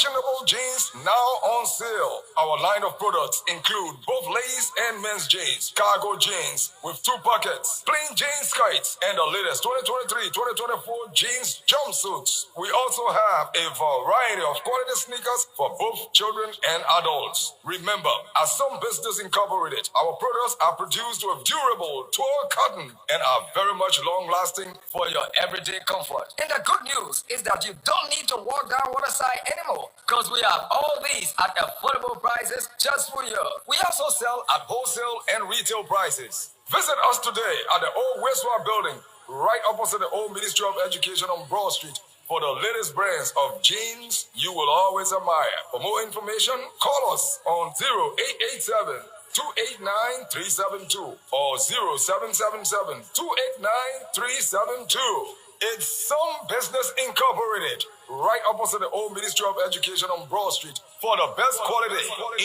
Fashionable jeans now on sale. Our line of products include both ladies and men's jeans, cargo jeans with 2 pockets, plain jeans skirt, and the latest 2023-2024 jeans jumpsuits. We also have a variety of quality sneakers for both children and adults. Remember, as some business incorporated, our products are produced with durable tore cotton and are very much long-lasting for your everyday comfort. And the good news is that you don't need to walk down Waterside anymore, because we have all these at affordable prices just for you. We also sell at wholesale and retail prices. Visit us today at the old Westward building, right opposite the old Ministry of Education on Broad Street, for the latest brands of jeans you will always admire. For more information, call us on 0887 289 372 or 0777 289 372. It's Some Business Incorporated, right opposite the old Ministry of Education on Broad Street, for the best quality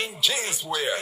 in jeans wear.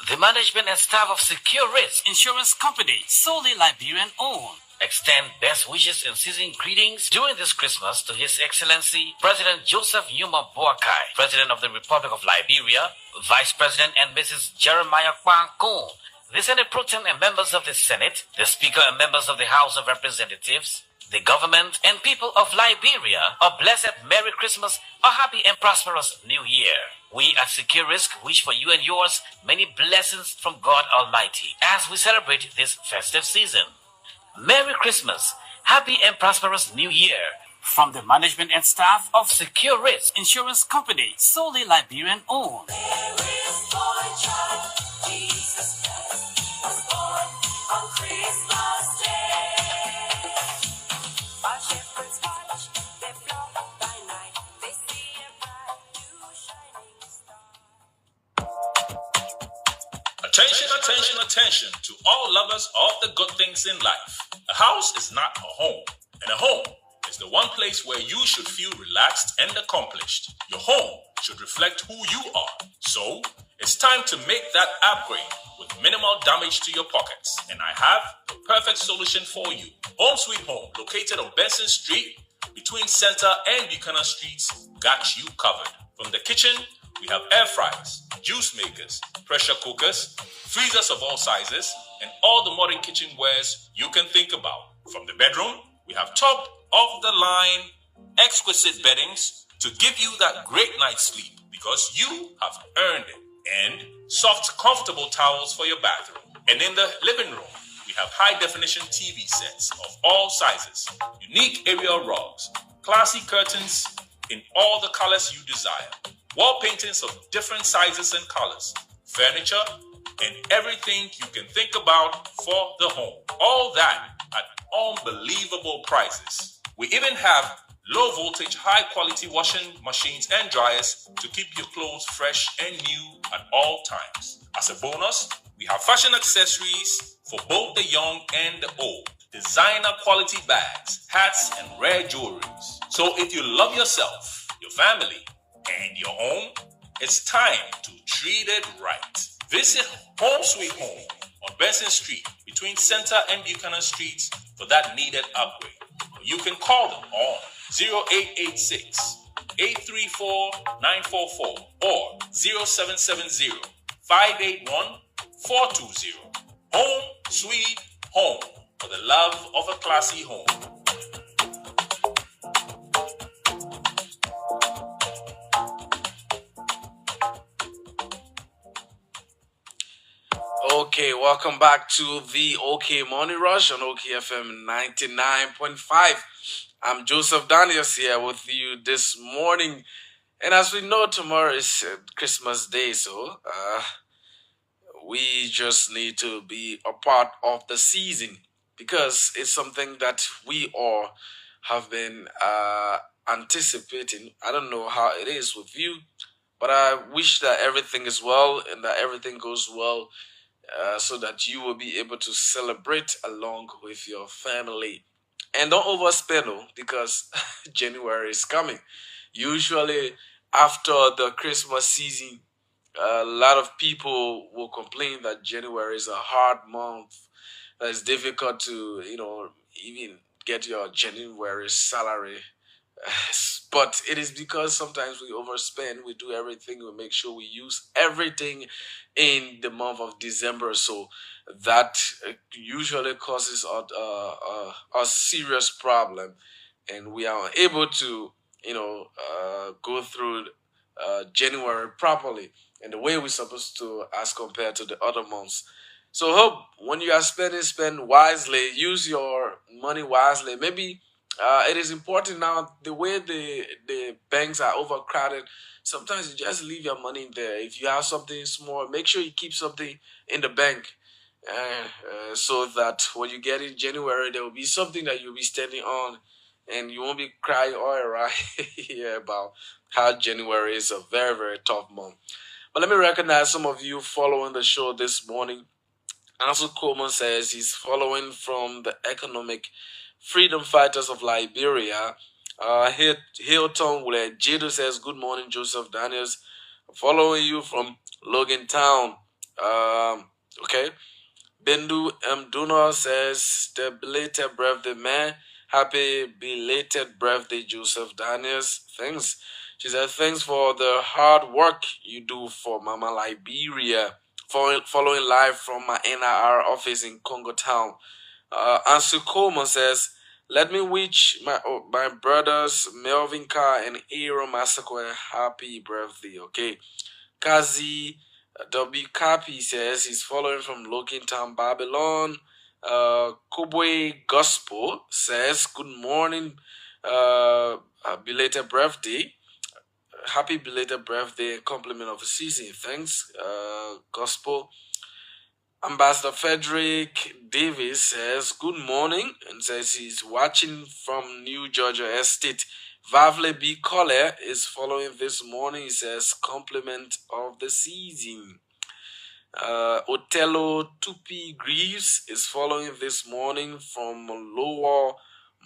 The management and staff of Secure Risk Insurance Company, solely Liberian owned, extend best wishes and season greetings during this Christmas to His Excellency President Joseph Yuma Boakai, President of the Republic of Liberia, Vice President and Mrs. Jeremiah Kwankun, the Senate Pro Tem and members of the Senate, the Speaker and members of the House of Representatives, the government and people of Liberia a blessed Merry Christmas, a happy and prosperous New Year. We at Secure Risk wish for you and yours many blessings from God Almighty as we celebrate this festive season. Merry Christmas, happy and prosperous New Year from the management and staff of Secure Risk Insurance Company, solely Liberian owned. Attention, attention, attention to all lovers of the good things in life. A house is not a home, and a home is the one place where you should feel relaxed and accomplished. Your home should reflect who you are. So, it's time to make that upgrade with minimal damage to your pockets. And I have the perfect solution for you. Home Sweet Home, located on Benson Street, between Center and Buchanan Streets, got you covered. From the kitchen, we have air fryers, juice makers, pressure cookers, freezers of all sizes, and all the modern kitchenwares you can think about. From the bedroom, we have top-of-the-line, exquisite beddings to give you that great night's sleep because you have earned it. And soft, comfortable towels for your bathroom. And in the living room, we have high-definition TV sets of all sizes, unique aerial rugs, classy curtains in all the colors you desire, wall paintings of different sizes and colors, furniture, and everything you can think about for the home. All that at unbelievable prices. We even have low voltage, high quality washing machines and dryers to keep your clothes fresh and new at all times. As a bonus, we have fashion accessories for both the young and the old, designer quality bags, hats, and rare jewelries. So if you love yourself, your family, and your home, it's time to treat it right. Visit Home Sweet Home on Benson Street between Center and Buchanan Streets for that needed upgrade. You can call them on 0886 834 944 or 0770 581 420. Home Sweet Home, for the love of a classy home. Okay, welcome back to the OK Morning Rush on OKFM 99.5. I'm Joseph Daniels here with you this morning. And as we know, tomorrow is Christmas Day, so we just need to be a part of the season because it's something that we all have been anticipating. I don't know how it is with you, but I wish that everything is well and that everything goes well so that you will be able to celebrate along with your family. And don't overspend because January is coming. Usually, after the Christmas season, a lot of people will complain that January is a hard month. That it's difficult to, even get your January salary. But it is because sometimes we overspend, we do everything, we make sure we use everything in the month of December. So that usually causes a serious problem, and we are able to, go through January properly and the way we're supposed to as compared to the other months. So hope when you are spending, spend wisely, use your money wisely. Maybe it is important now the way the banks are overcrowded. Sometimes you just leave your money there. If you have something small, make sure you keep something in the bank, so that when you get in January, there will be something that you'll be standing on, and you won't be crying all right here about how January is a very, very tough month. But let me recognize some of you following the show this morning. Ansel Coleman says he's following from the Economic Freedom Fighters of Liberia. Hilton Jido says, good morning, Joseph Daniels. Following you from Logan Town. Okay. Bendu Mduna says, the belated birthday, man. Happy belated birthday, Joseph Daniels. Thanks. She said, thanks for the hard work you do for Mama Liberia. Following live from my NIR office in Congo Town. Ansel Coleman says, let me wish my brothers Melvin Carr and Aaron Massacre a happy birthday. Okay. Kazi W. Kapi says he's following from Town, Babylon. Kubwe Gospel says, good morning, belated birthday. Happy belated birthday and compliment of the season. Thanks, Gospel. Ambassador Frederick Davis says, good morning, and says he's watching from New Georgia Estate. Vavle B. Collar is following this morning. He says, compliment of the season. Otello Tupi Greaves is following this morning from Lower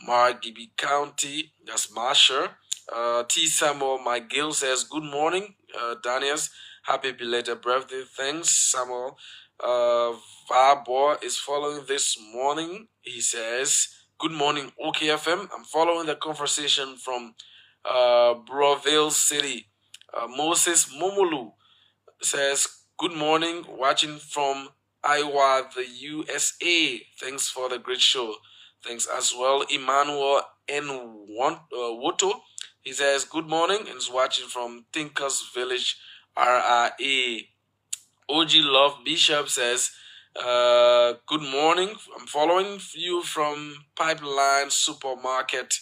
Margibi County. That's Marsha. T. Samuel McGill says, good morning, Daniels. Happy belated birthday. Thanks, Samuel. Varbor is following this morning. He says, good morning, OKFM. I'm following the conversation from Broville City. Moses Momolu says, good morning, watching from Iowa, the USA. Thanks for the great show. Thanks as well. Emmanuel N. Woto. He says, good morning, and is watching from Tinkers Village, RRA. OG Love Bishop says, good morning. I'm following you from Pipeline Supermarket.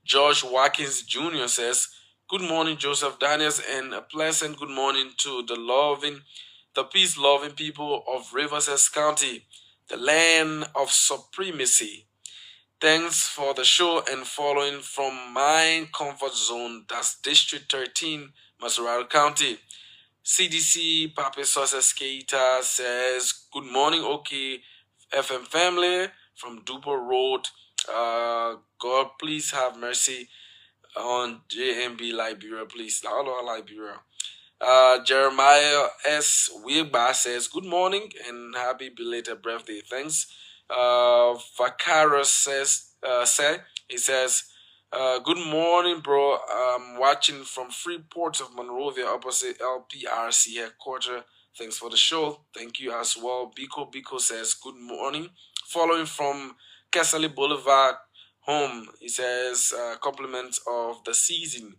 George Watkins Jr. says, good morning, Joseph Daniels, and a pleasant good morning to the peace-loving people of Riverside County, the land of supremacy. Thanks for the show and following from my comfort zone, that's District 13, Masurado County. CDC Pape Sosa Keita says, good morning, okay, FM family from Duper Road. God, please have mercy on JMB Liberia, please. Hello, Liberia. Jeremiah S. Wigba says, good morning and happy belated birthday. Thanks. Vacaros he says, good morning, bro. I'm watching from Freeport of Monrovia, opposite LPRC headquarters. Thanks for the show. Thank you as well. Biko says, good morning. Following from Casale Boulevard home, he says, compliments of the season,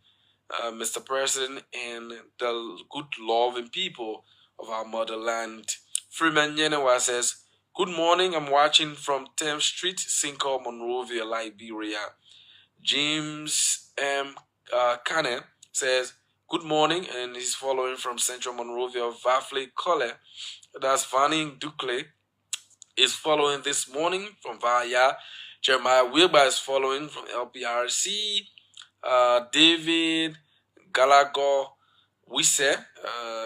Mr. President, and the good loving people of our motherland. Freeman Yenewa says, good morning. I'm watching from 10th Street, Cinco, Monrovia, Liberia. James M. Kane says, good morning, and he's following from Central Monrovia, Vafle Cole. That's Vanning Ducle is following this morning from Vaya. Jeremiah Wilbur is following from LPRC. David Gallagher Wise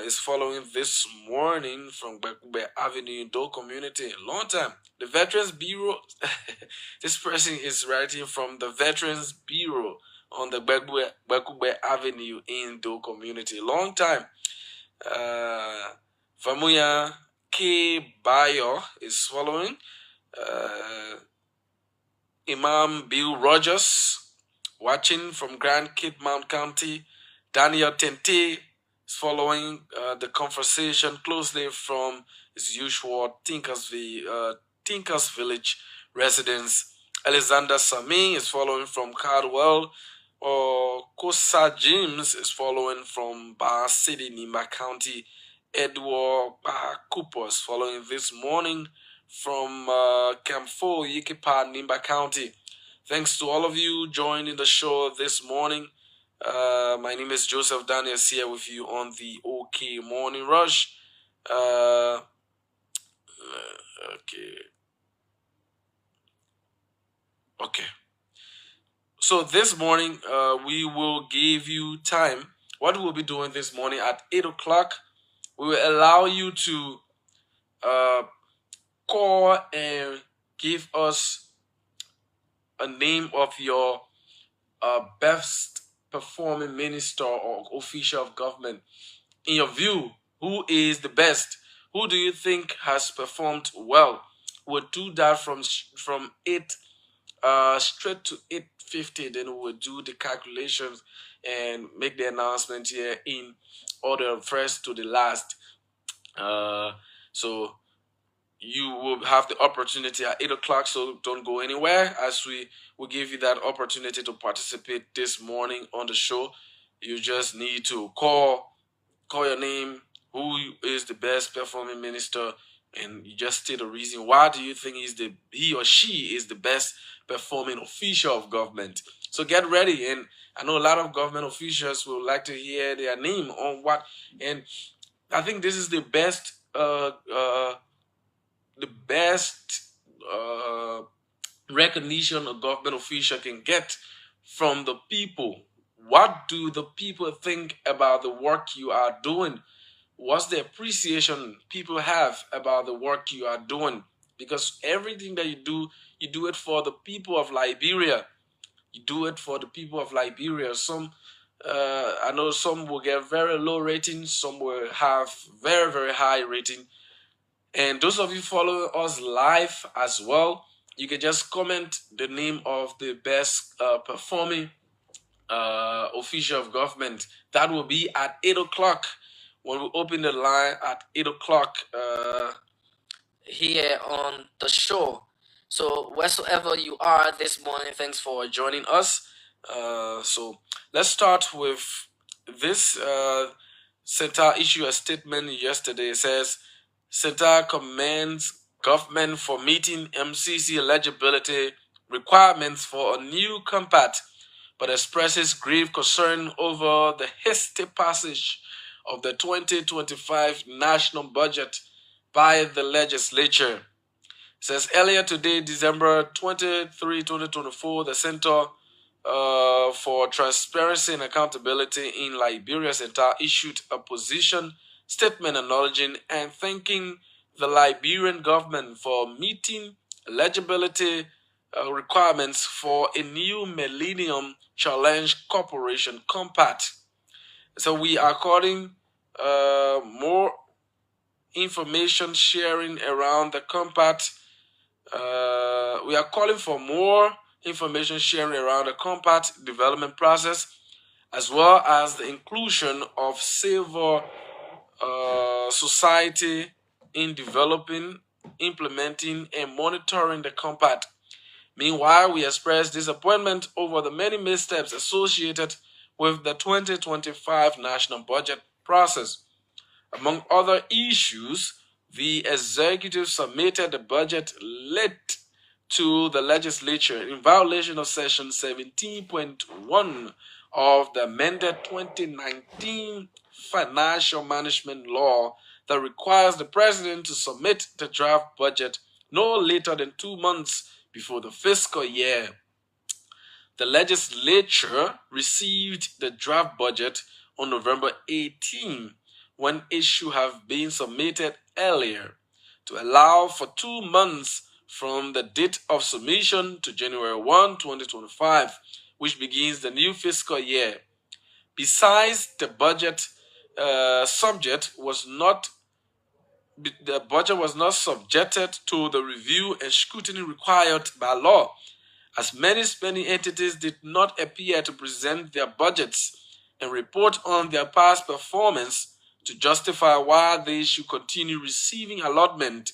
is following this morning from Bekube Avenue, Do Community. Long time. The Veterans Bureau. This person is writing from the Veterans Bureau on the Bekube Avenue in Do community. Long time. Famuya K. Bayo is following. Imam Bill Rogers watching from Grand Kidmount County. Daniel Tente is following the conversation closely from his usual Tinkers Village residence. Alexander Sami is following from Cardwell. Kosa James is following from Bar City, Nimba County. Edward Cooper is following this morning from Camp 4, Yikipa, Nimba County. Thanks to all of you joining the show this morning. My name is Joseph Daniels here with you on the OK Morning Rush. Okay. So this morning, we will give you time. What we'll be doing this morning at 8 o'clock, we will allow you to call and give us a name of your best performing minister or official of government. In your view, who is the best? Who do you think has performed well? We'll do that from 8 straight to 8:50. Then we'll do the calculations and make the announcement here in order first to the last. So you will have the opportunity at 8 o'clock, so don't go anywhere as we will give you that opportunity to participate this morning on the show. You just need to call your name, who is the best performing minister, and you just state a reason why do you think he or she is the best performing official of government. So get ready, and I know a lot of government officials will like to hear their name on what, and I think this is the best recognition a government official can get from the people. What do the people think about the work you are doing? What's the appreciation people have about the work you are doing? Because everything that you do it for the people of Liberia. You do it for the people of Liberia. Some, I know some will get very low rating, some will have very, very high rating. And those of you following us live as well, you can just comment the name of the best performing official of government. That will be at 8 o'clock when we open the line at 8 o'clock here on the show. So wheresoever you are this morning, thanks for joining us. So let's start with this. SENTA issued a statement yesterday. It says, SENTA commends government for meeting MCC eligibility requirements for a new compact, but expresses grave concern over the hasty passage of the 2025 national budget by the legislature. It says earlier today, December 23, 2024, the Center for Transparency and Accountability in Liberia, SENTA, issued a position statement acknowledging and thanking the Liberian government for meeting eligibility requirements for a new Millennium Challenge Corporation Compact. So we are calling more information sharing around the compact. We are calling for more information sharing around the compact development process, as well as the inclusion of civil society in developing, implementing, and monitoring the compact. Meanwhile, we express disappointment over the many missteps associated with the 2025 national budget process. Among other issues, the executive submitted the budget late to the legislature in violation of Section 17.1 of the amended 2019 Financial Management Law that requires the president to submit the draft budget no later than 2 months before the fiscal year. The legislature received the draft budget on November 18, when it should have been submitted earlier, to allow for 2 months from the date of submission to January 1, 2025, which begins the new fiscal year. Besides, the budget was not subjected to the review and scrutiny required by law, as many spending entities did not appear to present their budgets and report on their past performance to justify why they should continue receiving allotment.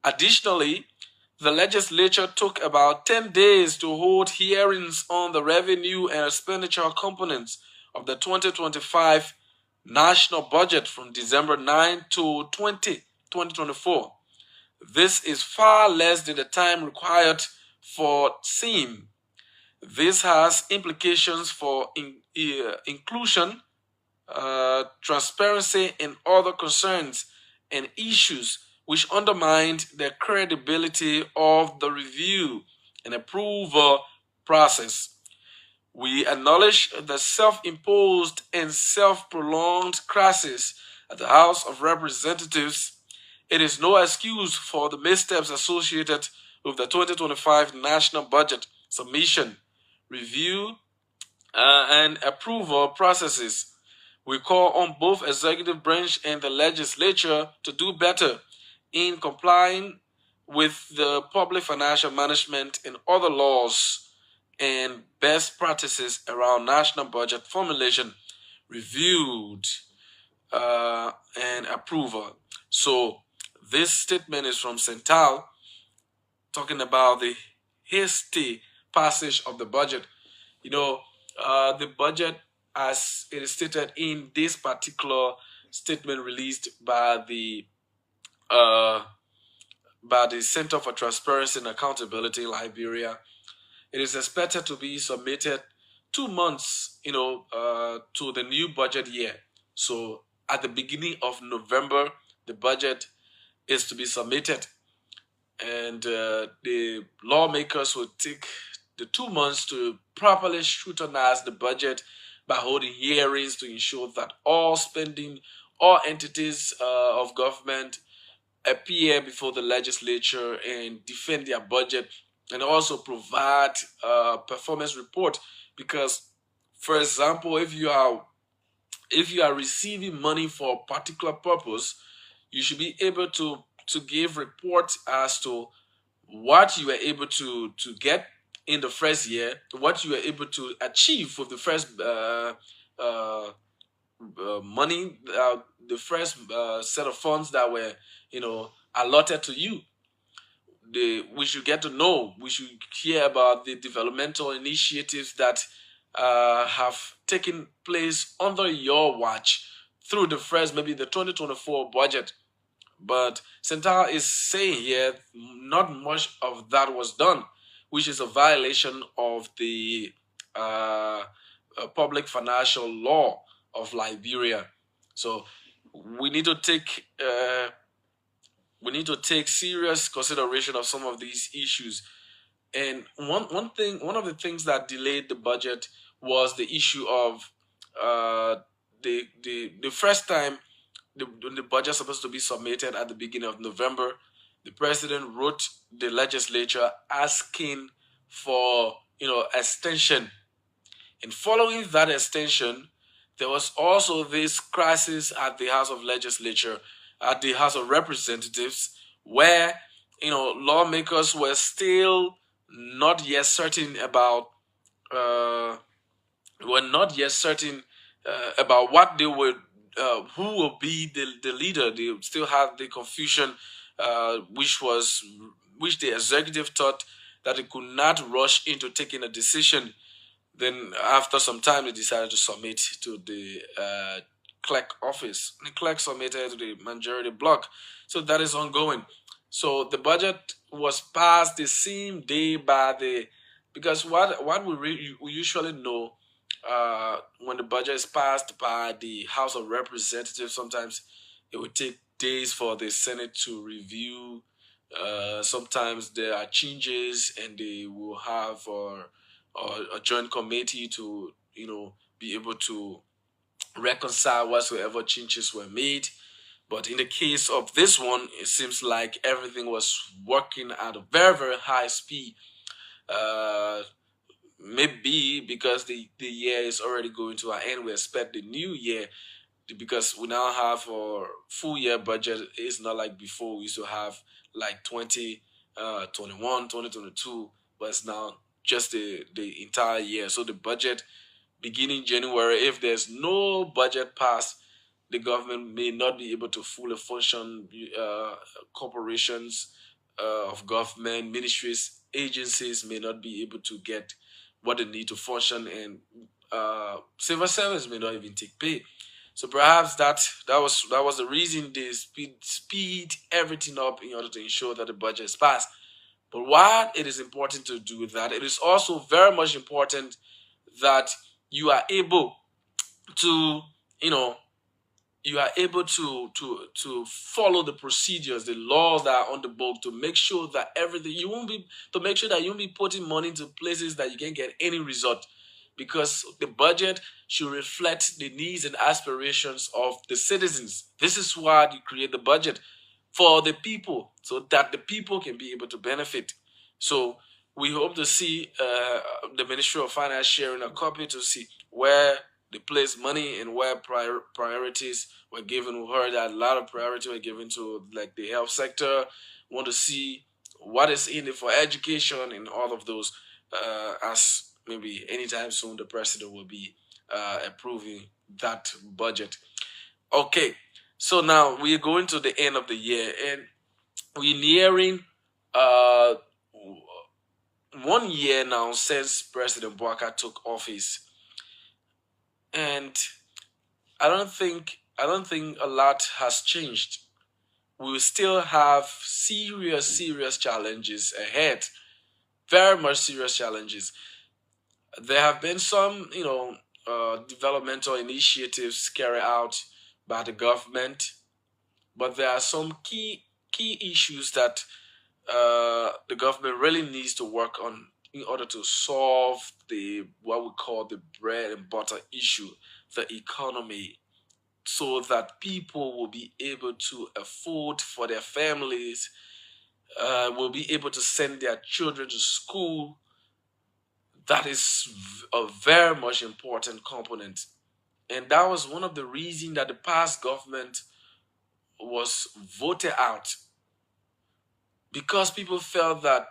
Additionally, the legislature took about 10 days to hold hearings on the revenue and expenditure components of the 2025 national budget from December 9 to 2024. This is far less than the time required for SEAM. This has implications for inclusion, transparency, and other concerns and issues which undermined the credibility of the review and approval process. We acknowledge the self-imposed and self-prolonged crisis at the House of Representatives. It is no excuse for the missteps associated with the 2025 national budget submission, review, and approval processes. We call on both executive branch and the legislature to do better in complying with the public financial management and other laws and best practices around national budget formulation, reviewed, and approval. So this statement is from Central, talking about the hasty passage of the budget. The budget, as it is stated in this particular statement released by the Center for Transparency and Accountability, Liberia, it is expected to be submitted 2 months, to the new budget year. So at the beginning of November, the budget is to be submitted, and the lawmakers will take the 2 months to properly scrutinize the budget by holding hearings to ensure that all entities of government appear before the legislature and defend their budget, and also provide a performance report. Because, for example, if you are receiving money for a particular purpose, you should be able to give reports as to what you were able to get in the first year, what you were able to achieve with the first money, the first set of funds that were allotted to you. We should get to know, we should hear about the developmental initiatives that have taken place under your watch through the 2024 budget. But Central is saying here not much of that was done, which is a violation of the public financial law of Liberia. So we need to take serious consideration of some of these issues. And one of the things that delayed the budget was the issue of the first time the budget is supposed to be submitted at the beginning of November. The president wrote the legislature asking for extension, and following that extension, there was also this crisis at the House of Representatives, where lawmakers were still not yet certain about what they would who will be the leader. They still have the confusion, which the executive thought that it could not rush into taking a decision. Then after some time, they decided to submit to the clerk office. The clerk submitted to the majority bloc. So that is ongoing. So the budget was passed the same day because what we usually know, when the budget is passed by the House of Representatives, sometimes it would take days for the Senate to review. Sometimes there are changes, and they will have a joint committee to be able to reconcile whatsoever changes were made. But in the case of this one, it seems like everything was working at a very, very high speed. maybe because the year is already going to an end, we expect the new year, because we now have our full year budget. It's not like before we used to have like 2021, 2022, but it's now just the entire year. So the budget beginning January, if there's no budget passed, the government may not be able to fully function. Corporations of government, ministries, agencies may not be able to get what they need to function, and civil service may not even take pay. So perhaps that was the reason they speed everything up in order to ensure that the budget is passed. But while it is important to do that, it is also very much important that you are able to, you know, you are able to follow the procedures, the laws that are on the book, to make sure that everything, you won't be to make sure that you won't be putting money into places that you can't get any result, because the budget should reflect the needs and aspirations of the citizens. This is why you create the budget, for the people, so that the people can be able to benefit. So we hope to see the Ministry of Finance sharing a copy to see where they place money and where priorities were given. We heard that a lot of priority were given to like the health sector. Want to see what is in it for education and all of those. As maybe anytime soon, the president will be approving that budget. Okay, so now we're going to the end of the year, and we're nearing uh 1 year now since President Bouaka took office, and I don't think a lot has changed. We will still have serious challenges ahead, very much serious challenges. There have been some, developmental initiatives carried out by the government, but there are some key issues that the government really needs to work on in order to solve the what we call the bread and butter issue, the economy, so that people will be able to afford for their families, will be able to send their children to school. That is a very much important component, and that was one of the reasons that the past government was voted out, because people felt that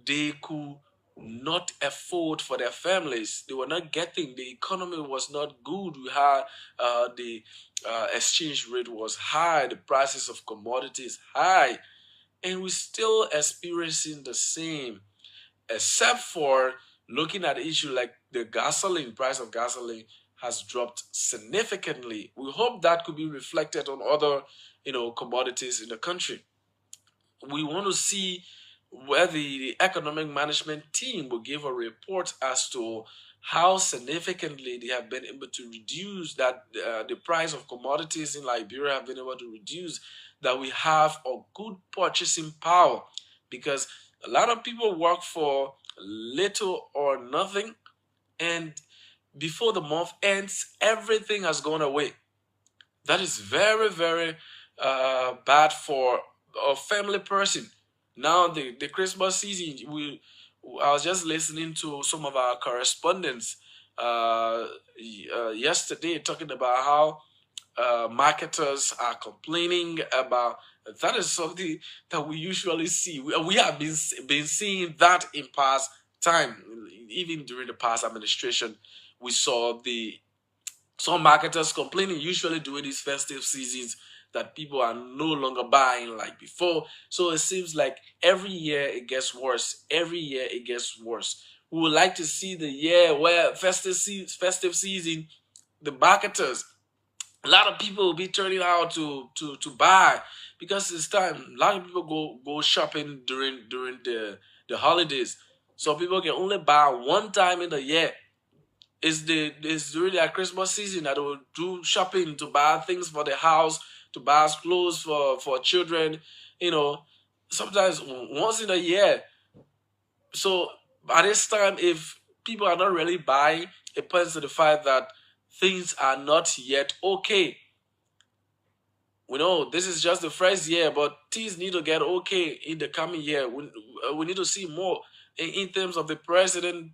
they could not afford for their families. They were not getting, the economy was not good. We had the exchange rate was high, the prices of commodities high, and we're still experiencing the same, except for looking at the issue like the gasoline price of gasoline has dropped significantly. We hope that could be reflected on other, commodities in the country. We want to see where the economic management team will give a report as to how significantly they have been able to reduce that, the price of commodities in Liberia have been able to reduce, that we have a good purchasing power, because a lot of people work for little or nothing, and before the month ends, everything has gone away. That is very, very bad for a family person. Now the Christmas season, I was just listening to some of our correspondents yesterday talking about how marketers are complaining about. That is something that we usually see. We have been seeing that in past time, even during the past administration. We saw the some marketers complaining, usually during these festive seasons, that people are no longer buying like before. So it seems like every year it gets worse. Every year it gets worse. We would like to see the year where festive season, the marketers, a lot of people will be turning out to buy, because it's time. A lot of people go shopping during the holidays. So people can only buy one time in the year. It's really a Christmas season that they will do shopping to buy things for the house, to buy clothes for children, you know, sometimes once in a year. So by this time, if people are not really buying, it points to the fact that things are not yet okay. We know this is just the first year, but things need to get okay in the coming year. We need to see more in terms of the president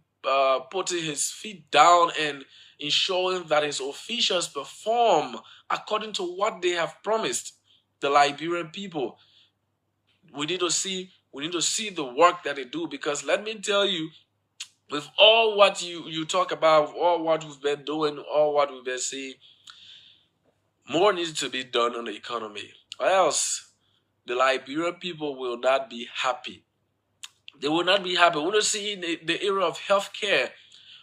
putting his feet down and ensuring that his officials perform according to what they have promised the Liberian people. We need to see the work that they do, because let me tell you, with all what you talk about, all what we've been doing, all what we've been seeing, more needs to be done on the economy, or else the Liberian people will not be happy. They will not be happy. We want to see in the area of healthcare.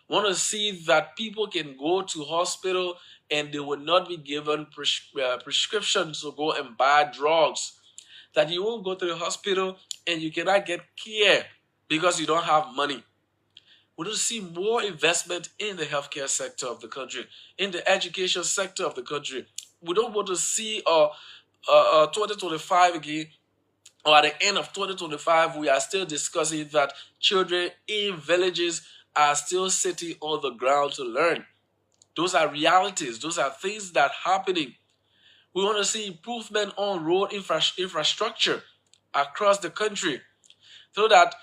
We want to see that people can go to hospital and they will not be given prescriptions to go and buy drugs. That you won't go to the hospital and you cannot get care because you don't have money. We want to see more investment in the healthcare sector of the country, in the education sector of the country. We don't want to see 2025 again, or at the end of 2025, we are still discussing that children in villages are still sitting on the ground to learn. Those are realities. Those are things that are happening. We want to see improvement on road infrastructure across the country, so that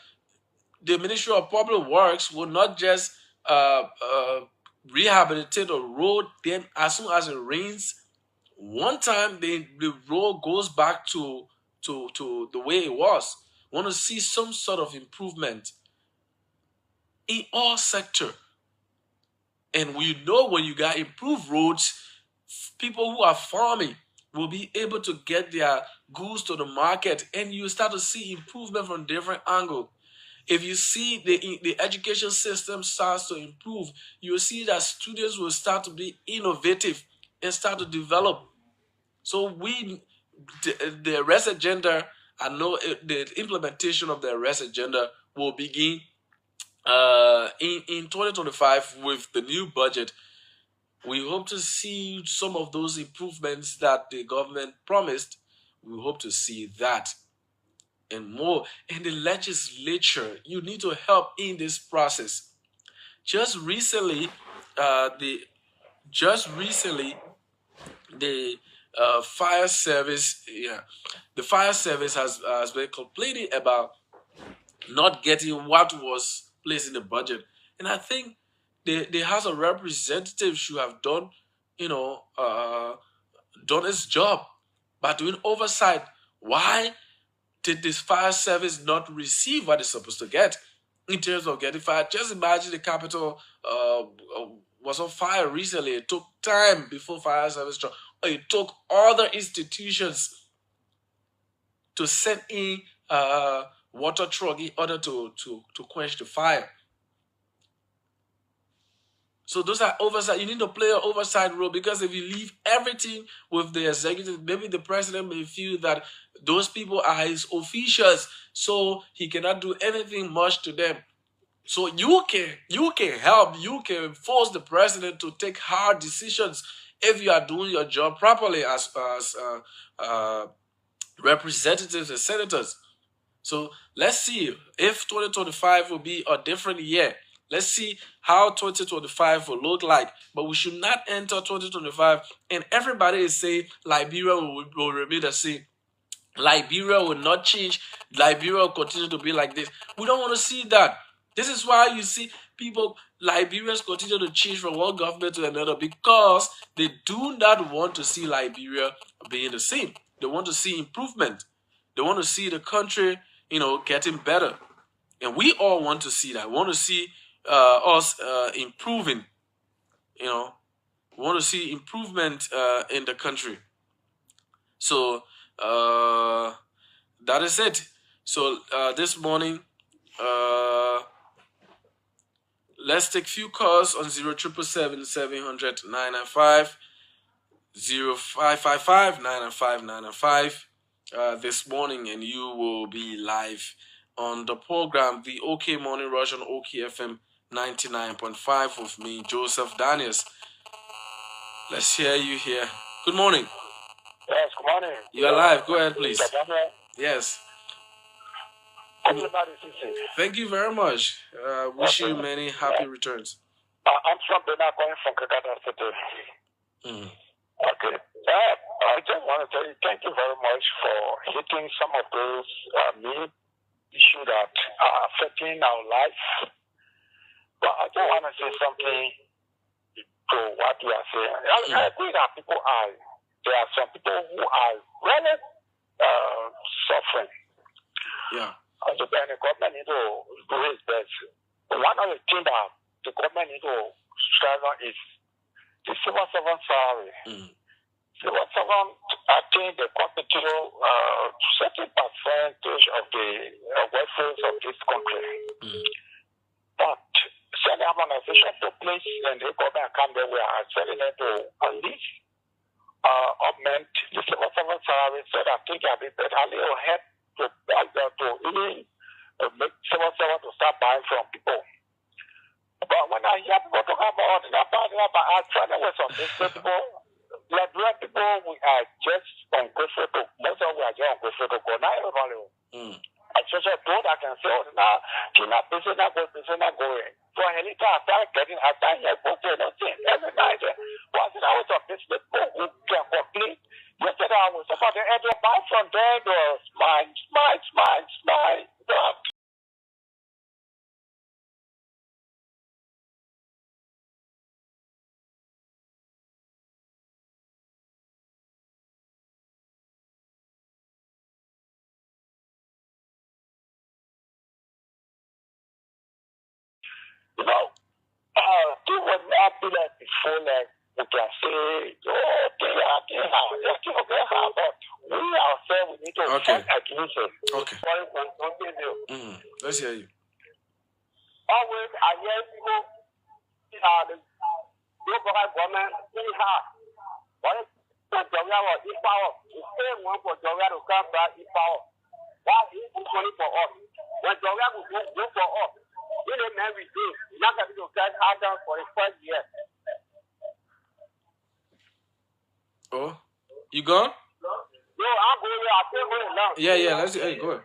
the Ministry of Public Works will not just rehabilitate a road, then as soon as it rains, one time the road goes back to the way it was. We want to see some sort of improvement in all sector. And we know when you got improved roads, people who are farming will be able to get their goods to the market, and you start to see improvement from different angles. If you see the education system starts to improve, you will see that students will start to be innovative and start to develop. So the REST agenda, I know the implementation of the REST agenda will begin in 2025 with the new budget. We hope to see some of those improvements that the government promised. We hope to see that and more. In the legislature, you need to help in this process. Just recently, the fire service, the fire service has been complaining about not getting what was placed in the budget, and I think the House of Representatives should have done its job by doing oversight. Why did this fire service not receive what it's supposed to get in terms of getting fired? Just imagine the Capitol was on fire recently. It took time before fire service. It took other institutions to send in water truck in order to quench the fire. So those are oversight. You need to play an oversight role, because if you leave everything with the executive, maybe the president may feel that those people are his officials, so he cannot do anything much to them. So you can help, you can force the president to take hard decisions if you are doing your job properly as representatives and senators. So let's see if 2025 will be a different year. Let's see how 2025 will look like. But we should not enter 2025 and everybody is saying Liberia will remain the same. Liberia will not change. Liberia will continue to be like this. We don't want to see that. This is why you see Liberians continue to change from one government to another, because they do not want to see Liberia being the same. They want to see improvement. They want to see the country, getting better. And we all want to see that. We want to see us improving. We want to see improvement in the country. So that is it. So this morning, let's take few calls on 0777 700 995, 0555 995 995 this morning, and you will be live on the program, the OK Morning Rush on OK FM 99.5 with me, Joseph Daniels. Let's hear you here. Good morning. Yes, good morning. You're live. Go ahead, please. Yes. Thank you very much. Wish you many happy returns. I'm from Benin, calling from Kakata City. Okay. I just want to tell you thank you very much for hitting some of those main issues that are affecting our life. But I just want to say something to what you are saying. I think that there are some people who are really suffering. Yeah. And the government needs to do its best. One of the things that the government needs to strive on is the civil servant salary. Civil servant, I think they constitute certain percentage of the workforce of this country. But certain harmonization took place and the government come there where I said it to at least augment the civil servant salary so that I think I'll be better. A little help to really make civil servant to start buying from people. But when I hear people talk about I try to with some people, Liberian people, we are just ungrateful to, most of we are just ungrateful to God. Not everybody. Especially those that can say, oh, now, you're not busy, not going. So I started getting, I started here, nothing. Every night, once I was on this people who can complain. Yesterday, I was about to enter buy from there, smile. You know, they would not be like before, like we can say, oh, they are, but we ourselves, we need to fight against it. Okay. Let's hear you. Always, I hear people, the local government, what is the Joga or E-Power? The same one for Joga to come back E-Power. That is money for us. When Joga will go for us, we don't have we do. We're not going to get harder for the first year. Oh, you gone? No, I'm going there. I'm still going now. Yeah, let's hey, go ahead.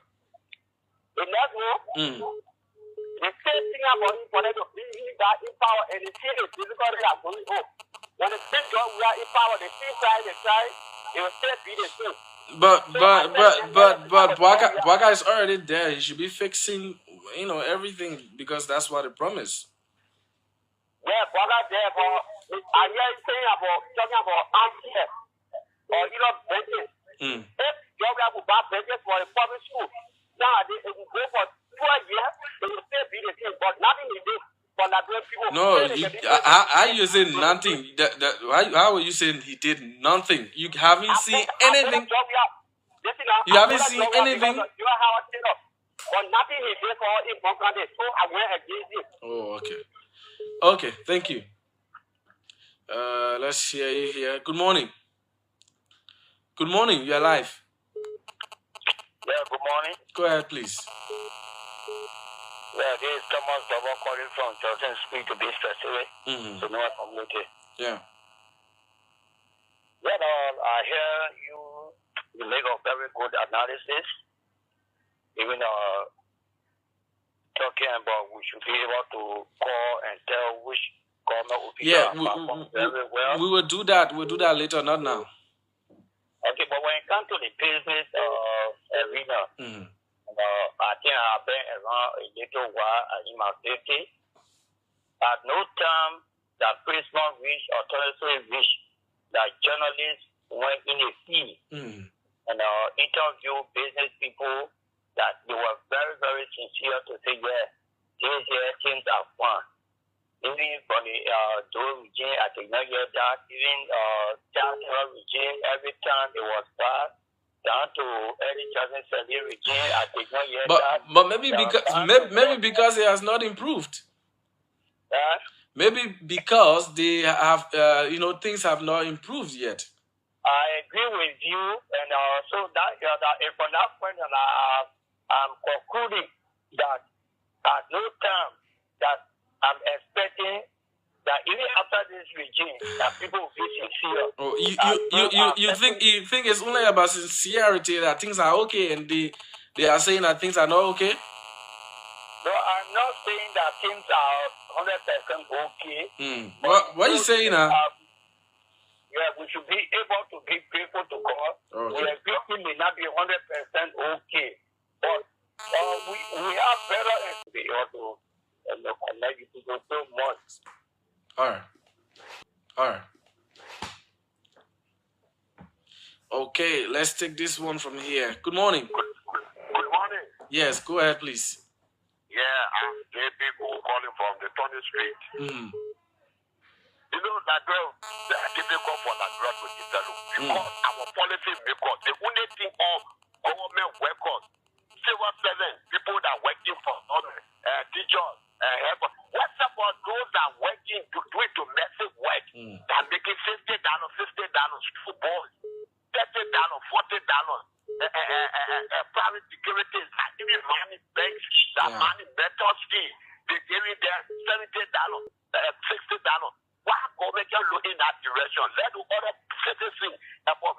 The next one, the same thing about it for them to be that E-Power and the thing is difficult to have going home. When the same job we are E-Power, the same side, they will still be the same. But Bwaka is already there. He should be fixing, everything because that's what he promised. Yeah, Bwaka there, but I hear you saying talking about answer or benches. If Joga will buy benches for a public school, nowadays it will go for 12 years, it will still be the same, but nothing is this. No, how you saying nothing? How are you saying he did nothing? You haven't seen anything. You haven't seen anything. Oh, okay. Okay, thank you. Let's hear you here. Good morning. Good morning. You're live. Yeah, good morning. Go ahead, please. Yeah, this is Thomas Double calling from Johnson Street to be specific. So no community. Yeah. Well, I hear you make a very good analysis. Even talking about we should be able to call and tell which government will be very well. We will do that. We'll do that later, not now. Okay, but when it comes to the business arena, I think I've been around a little while in my 50s. At no time that Christmas reach or Thursday reach that journalists went in a field and interview business people that they were very, very sincere to say, yeah, these things are fun. Even from the Joe regime, I did not hear that. Even Chancellor regime, every time it was bad. Down to early 2017 regime, I did not hear that. But maybe because it has not improved. Maybe because they have, things have not improved yet. I agree with you, and so that from that point, I'm concluding that at no time that I'm expecting that even after this regime, that people will be sincere. Oh, you think it's only about sincerity that things are okay, and they are saying that things are not okay? No, I'm not saying that things are 100% okay. What are you saying now? Yeah, we should be able to be grateful to God. Okay. Everything may not be 100% okay, but we have better to be able to connect with people. So Okay, let's take this one from here. Good morning. Good morning. Yes, go ahead, please. Yeah, I'm JP calling from the Tony Street. Mm. You know, that girl, they're difficult for that girl to develop because our policy makers, the only thing of government workers, civil servants, people that are working for teachers, helpers. What's about those that are working to do domestic work that making $50, $60, boys, $30, $40, private security, even money banks, that money better scheme, they give it them $70, $60. Why government can look in that direction? Let the other citizens one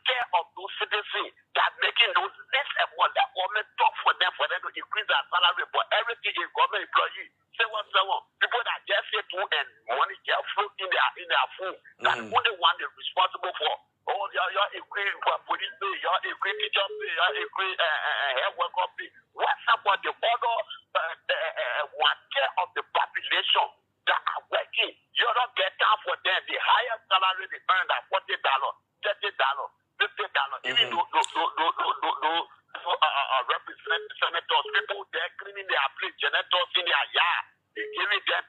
care of those citizens that making those less effort that government talk for them to increase their salary, but everything is government employee. Say what people that just sit through and money just flow in their food. That's only one is responsible for. Oh, you're equipped for police pay, you're equipped teacher pay, you're equipped health worker pay. What's about the other one care of the population that are working? You don't get down for them. The highest salary they earn at $40, $30, $50. Even though senators, people they're cleaning their place, janitors in their yard, they giving them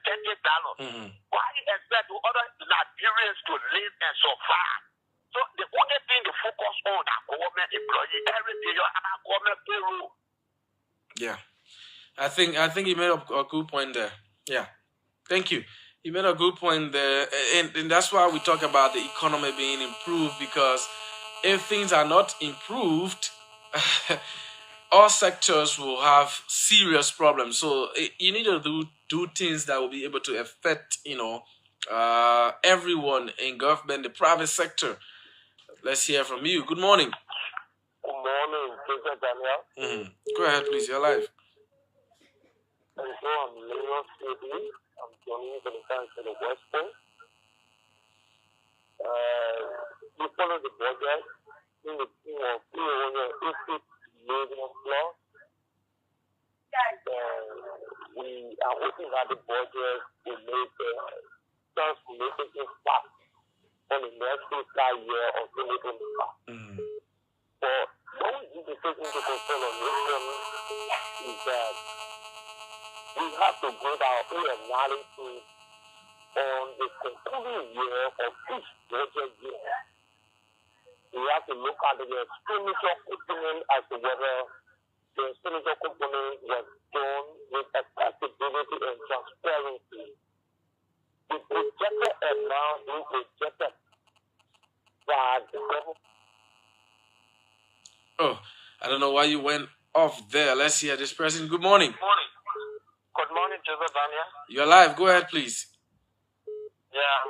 $30. Why expect the other Nigerians to live and survive? So the only thing they focus on are government employee. Every day you're on government payroll. Yeah. I think you made a good point there. Yeah. Thank you. You made a good point there. And that's why we talk about the economy being improved, because if things are not improved, all sectors will have serious problems. So you need to do things that will be able to affect, everyone in government, the private sector. Let's hear from you. Good morning. Good morning, Mr. Daniel. Go ahead, please. You're live. I'm Lagos City. I'm joining from the West Coast. We follow the budget in the $380 million plus. We are hoping that the budget will make transformative impact on the next fiscal year of 2025. But what we need to take into consideration is that we have to give our own analysis on the concluding year of each budget year. We have to look at the expenditure component as to whether the expenditure component was done with accessibility and transparency. The projected amount is projected by the government. Oh, I don't know why you went off there. Let's hear this person. Good morning. Good morning, Joseph Daniel. You're live. Go ahead, please. Yeah,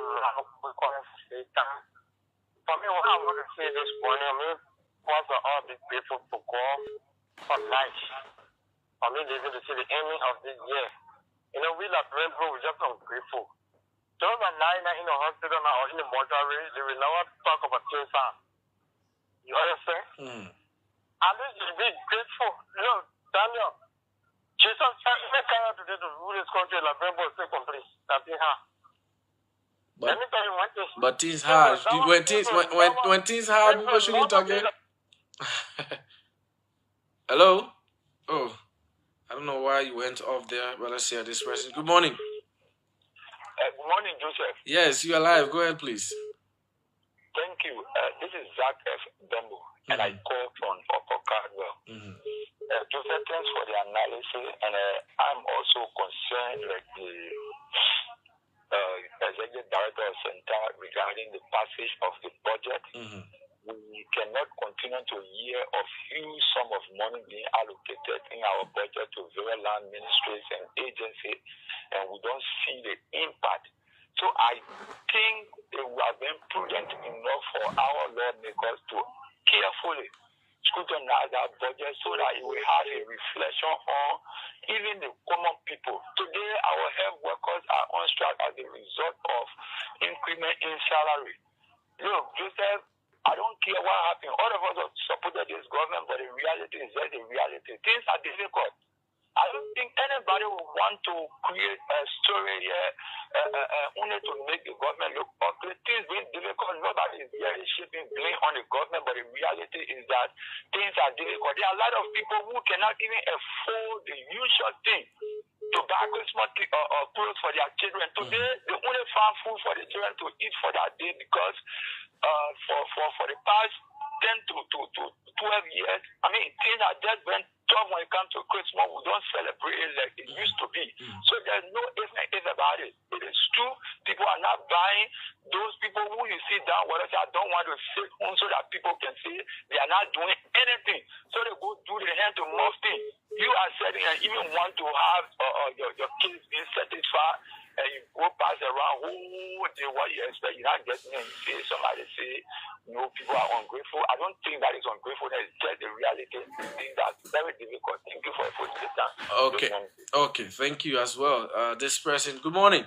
we're calling for state time. For me, what I want to say this morning, was all the grateful to God for life. For me, living to see the ending of this year. We like rainbow, we're just ungrateful. Those are lying in the hospital now or in the mortuary, they will never talk about things. You understand? At least you be grateful. Daniel, Jesus said, "If I to do to rule this country, like rainbow is complete." That's it, Let me tell you one thing. But things hard. When things hard, people shouldn't talk it. Hello? Oh, I don't know why you went off there, but let's hear this person. Good morning. Good morning, Joseph. Yes, you are live. Go ahead, please. Thank you. This is Zach F. Bembo, and I call from Upper Cardwell. Joseph, thanks for the analysis, and I'm also concerned like the executive director of Center regarding the passage of the budget. We cannot continue to hear of huge sum of money being allocated in our budget to various land ministries and agencies, and we don't see the impact. So I think it would have been prudent enough for our lawmakers to carefully scrutinize our budget so that it will have a reflection on even the common people. Today, our health workers are on strike as a result of increment in salary. Look, Joseph, I don't care what happened. All of us have supported this government, but the reality is just the reality. Things are difficult. I don't think anybody would want to create a story here only to make the government look ugly. Things being difficult, nobody is on the government, but the reality is that things are difficult. There are a lot of people who cannot even afford the usual thing to buy Christmas clothes for their children. Today, they only find food for the children to eat for that day because for the past 10 to 12 years, I mean, things are just been tough when it comes to Christmas. We don't celebrate it like it used to be. So there's no if about it. It is true. People are not buying. Those people who you sit down with us, I don't want to sit home so that people can see they are not doing anything. So they go do the hand to mouth thing. You are sitting and even want to have your kids being satisfied, and you go pass around who did what you expect. You're not getting it. You see somebody say, no, people are ungrateful. I don't think that is ungratefulness. It's just the reality. I think that's very difficult. Thank you for putting this down. Okay. Thank you as well. This person, good morning.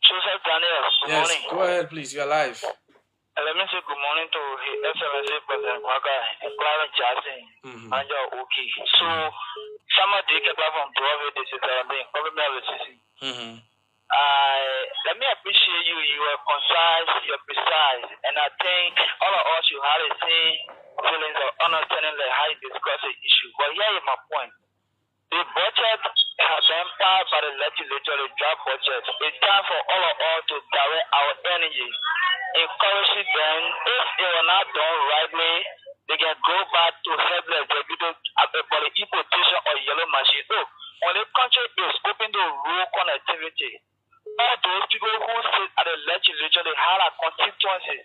Joseph Daniel, good morning. Go ahead, please. You're live. Let me say good morning to His Excellency President Kwaka and Clarence Jackson and your Oki. So, some of the people from Bravo, this is the government of the city. Let me appreciate you. You are concise, you're precise, and I think all of us you have the same feelings of understanding like how you discuss the issue. But here is my point. The budget has been passed by the legislature, the draft budget. It's time for all of us to direct our energy, encourage them. If it was not done rightly, they can go back to help the executive for the importation of yellow machine. So, when the country is open to rural connectivity, all those people who sit at the legislature, they have a constituency.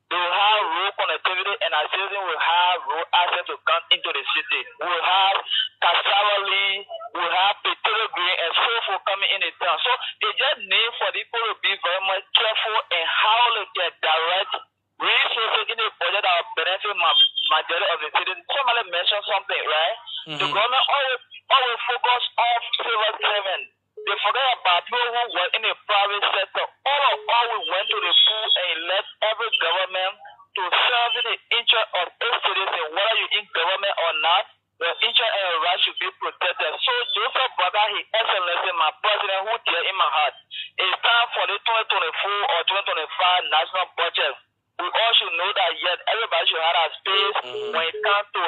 They will have road connectivity, and our citizens will have road access to come into the city. We will have cassava, we will have potato green, and so forth coming in the town. So they just need for people to be very much careful in how they can direct resources in the budget that will benefit majority of the citizens. Somebody mentioned something, right? The government always focus on civil servants. They forget about people who work in the private sector. All we went to the pool and let every government to serve the interest of its citizens, whether you in government or not, the interest and your rights should be protected. So Joseph Brother, His Excellency, my president, who dear in my heart, it's time for the 2024 or 2025 national budget. We all should know that yet everybody should have a space when it comes to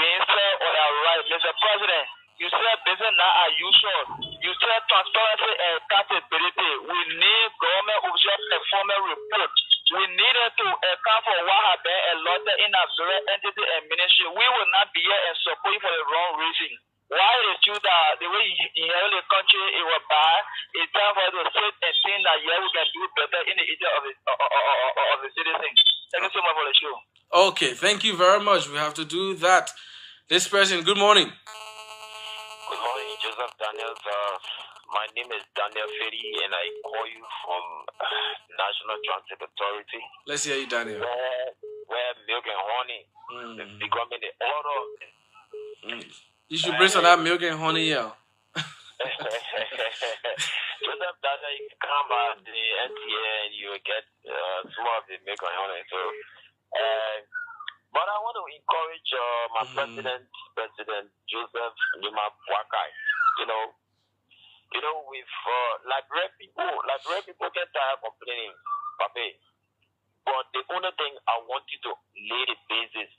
being fair or their rights. Mr. President, you said business not as usual. You said transparency and accountability. We need government official performance report. We need it to account for what has been allotted in our various entity and ministry. We will not be here and support you for the wrong reason. Why it is true that the way you inherit the country it was bad, it's time for us to sit and think that yeah, we can do better in the interest of the citizens. Thank you so much for the show. Okay, thank you very much. We have to do that. This person, good morning. Good morning, Joseph Daniels. My name is Daniel Ferry, and I call you from National Transit Authority. Let's hear you, Daniel. Where milk and honey is becoming the order. You should bring some of that milk and honey here. Joseph Daniel, you can come at the NTA and you will get some of the milk and honey. So, but I want to encourage my President Joseph Nima Wakai. You know, with Liberian people get tired of complaining, Pape. But the only thing I want you to lay the basis.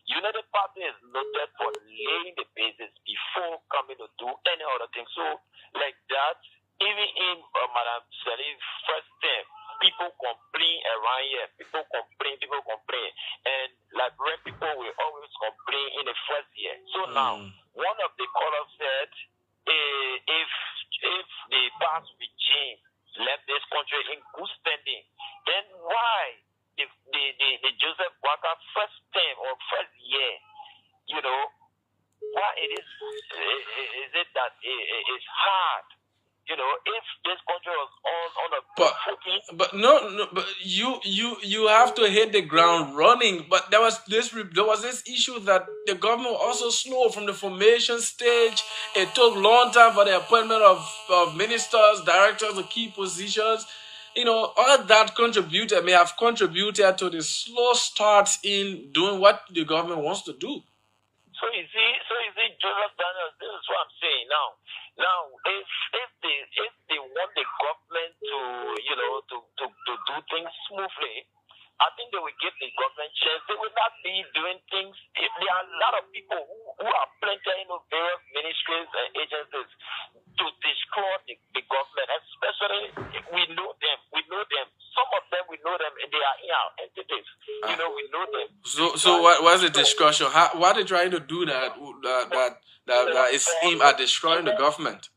United Party is noted for laying the basis before coming to do any other thing. So, like that, even in Madam Salif's first term, people complain around here. People complain. And Liberian people will always complain in the first year. So now, one of the callers said, if the past regime left this country in good standing, then why the Joseph Waka first term or first year, why it is it that it's hard? If this country was on a but you have to hit the ground running. But there was this issue that the government also slowed from the formation stage. It took long time for the appointment of ministers, directors of key positions. All that may have contributed to the slow start in doing what the government wants to do. So you see, Joseph Daniels, this is what I'm saying now. Now, if they want the government to do things smoothly, I think they will give the government chance. They will not be doing things. There are a lot of people who are planting various ministries and agencies to destroy the government, especially we know them. We know them. Some of them we know them, and they are in our entities. We know them. So what's the discussion? Why are they trying to do that? That is aimed at destroying the government.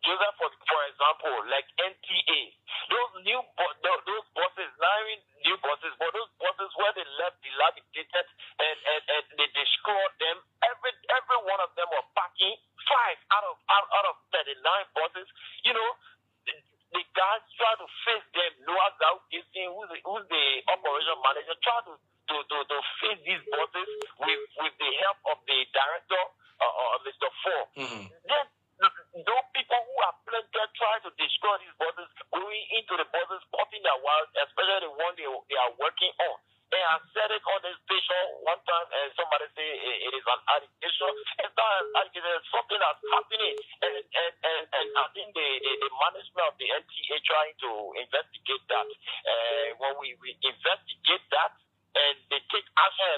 Joseph, for example, like NTA, those those buses, not even new buses, but those buses where they left dilapidated and they destroyed them. Every one of them were packing 5 out of 39 buses. The guys try to face them. Noah Gao Gissing, who's the operation manager, try to face these buses with the help of the director, Mr. Ford. Then those people who are planted try to destroy these buses, going into the buses, popping their wires, especially the one they are working on. They have said it on the station one time, and somebody say it is an allegation. It's not an allegation. It's something that's happening, and I think the management of the NTA trying to investigate that. When we investigate that, and they take action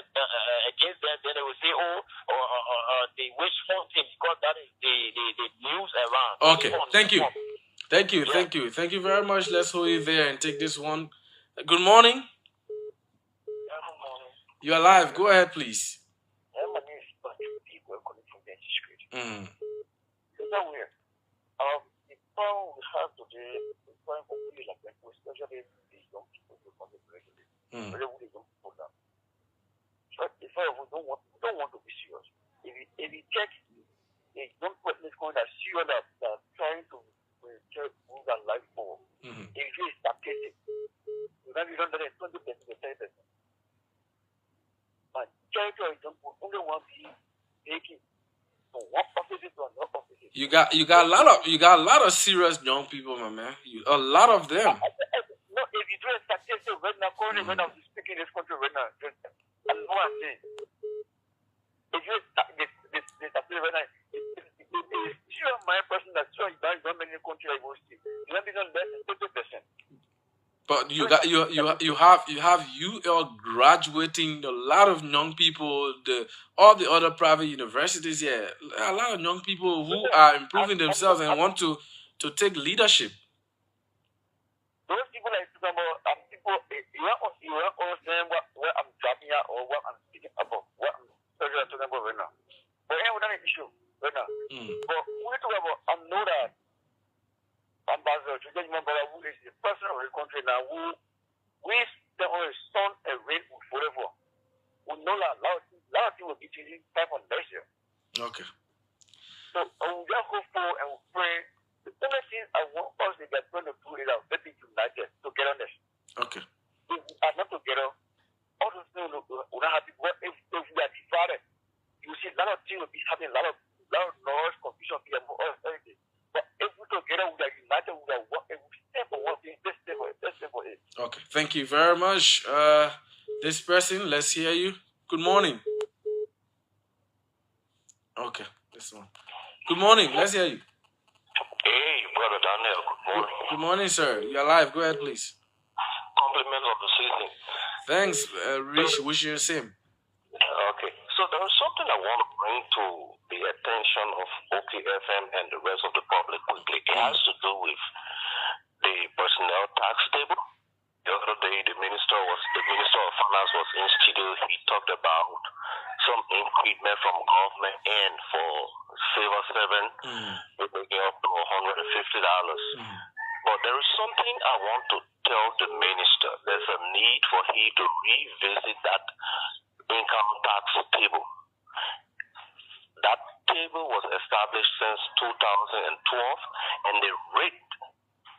against them, then they will say, the wish hunting, because that is the news around. Okay, thank you. Thank you very much. Let's hold you there and take this one. Good morning. You're live. Go ahead, please. My name is Patrick. We're calling from the street. It's not weird. The problem we have today is trying to feel like that, especially the young people who come to regulate. Really, the young people now. So if we don't want to be serious. If you check a young person is going to serious that trying to move their life forward. If you is statistic, you don't know that 20% to 30%. But territory example, only one be taking from one office to another office. You got a lot of serious young people, my man. A lot of them. No, if you do a statistic right now, currently when I'm speaking this country right now, I know what I'm saying. If you this statistic right now, it's sure my person that's sure you don't many country I go see. You have been less than 20%. But you are graduating a lot of young people, all the other private universities here. A lot of young people who are improving themselves and want to take leadership. Those people like talking about people you understand what I'm dropping out or what I'm speaking about, what I'm talking about right now. But anyway, that's an issue right now. But we talk about I know that Ambassador to get member who is the president of the country now, who wish the only son and rain forever. We know that a lot of things will be changing time from next year. Okay. So we just go forward and we pray. The only thing I want us to get going to do is our baby united togetherness. Okay. If we are not together, all those things will not happen. If we are divided, you see a lot of things will be happening, a lot of noise, confusion, everything. But if we together, we are united, we are one, if we stand for one thing, let's stand for it. Okay, thank you very much. This person, let's hear you. Good morning. Okay, this one. Good morning, let's hear you. Hey, brother Daniel, good morning. Good morning, sir. You're live. Go ahead, please. Compliments of the season. Thanks, Rich. Wish you the same. Okay, so there is something I want to bring to the attention of OKFM and the rest of the public quickly. It has to do with the personnel tax table. The other day, the Minister of Finance was in studio. He talked about some increment from government and for civil servant, making up to $150. But there is something I want to tell the minister. There's a need for he to revisit that income tax table. That table was established since 2012, and the rate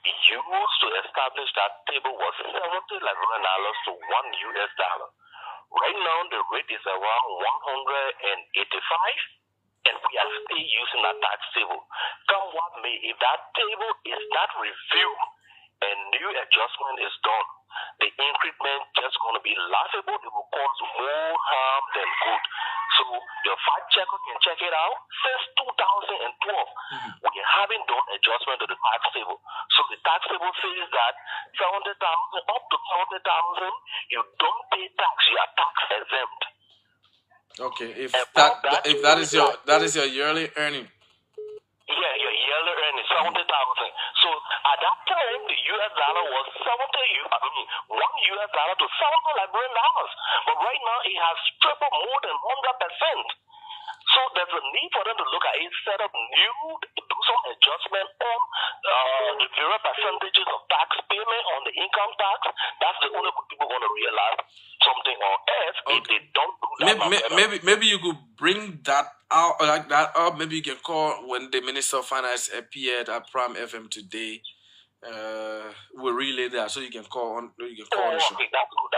used to establish that table was $70 to $1 US. Right now, the rate is around 185, and we are still using that tax table. Come what may, if that table is not reviewed and new adjustment is done, the increment just going to be laughable. It will cause more harm than good. So the fact checker can check it out. Since 2012, we haven't done adjustment to the tax table. So the tax table says that 700,000 up to 700,000, you don't pay tax. You are tax exempt. Okay, if Above that is your yearly earning. Yeah, your yearly earnings, 70,000. So at that time, the US dollar was $1 US to $7 But right now, it has tripled more than 100%. So there's a need for them to look at it, set up do some adjustment on the various percentages of tax payment on the income tax. That's the only way people are going to realize something on else if they don't do that. Maybe you could bring that out like that up. Maybe you can call when the Minister of Finance appeared at Prime FM today. We'll relay that so you can call on. You can call on the show. Okay, that's good.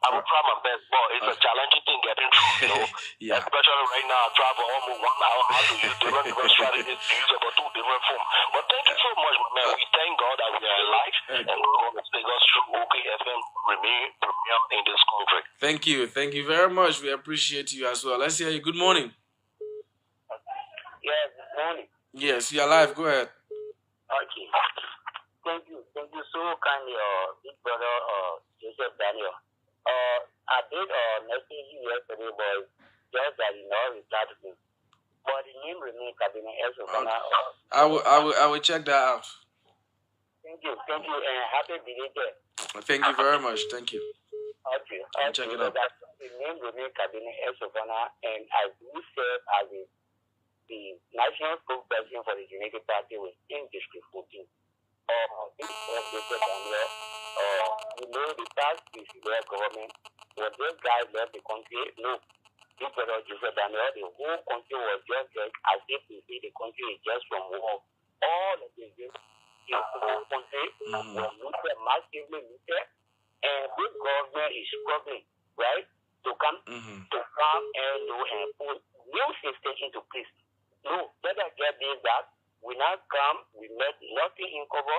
I will try my best, but it's a challenging thing getting through. Yeah. Especially right now, I travel almost 1 hour. I have to use different strategies to use about 2 different forms. But thank you so much, my man. We thank God that we are alive and God will take us through OKFM remain premier in this country. Thank you very much. We appreciate you as well. Let's hear you. Good morning. Yeah, good morning. Yes, you're live. Go ahead. Okay. Thank you so kindly, big brother Joseph Daniel. I did message you yesterday, but just that you know reply to me. But the name remains Cabinet Esofana. I will check that out. Thank you, and happy belated. Thank you very much. Thank you. Okay. I'll check it out. The name remains Cabinet Esofana, and I do serve as the national spokesperson for the United Party within District 14. This Joseph Daniel, you know the past is their government. When this guy left the country, no, this brother Joseph Daniel, the whole country was just like as if we see the country is just from war. All of the whole country was looted, massively looted, and this government is struggling, right, to come to come and put new system into place. No, let us get this that. We now come, we met nothing in cover.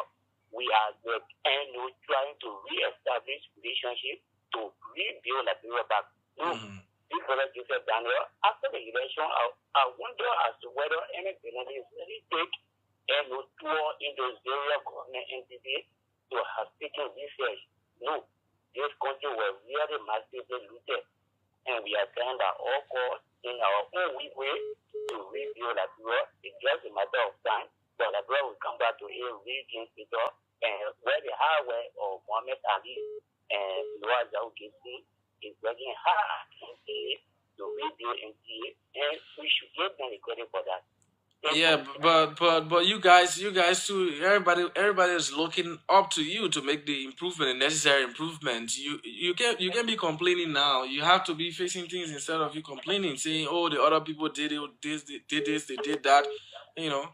We are trying to re-establish relationship to rebuild Liberia back. No, this brother Joseph Daniel, after the election, I wonder as to whether any Benin is really take and tour in those various government entities to have taken research. No, this country was really massively looted. And we are trying that all costs in our own way to rebuild Liberia. It's just a matter of time. But Liberia will come back to a region sector and where the highway of Mohammed Ali and Loa Zawgisi is working hard to rebuild NTA, and we should give them the credit for that. Yeah, but you guys too. Everybody is looking up to you to make the necessary improvements. You can be complaining now. You have to be facing things instead of you complaining, saying, "Oh, the other people did it. They did that." You know.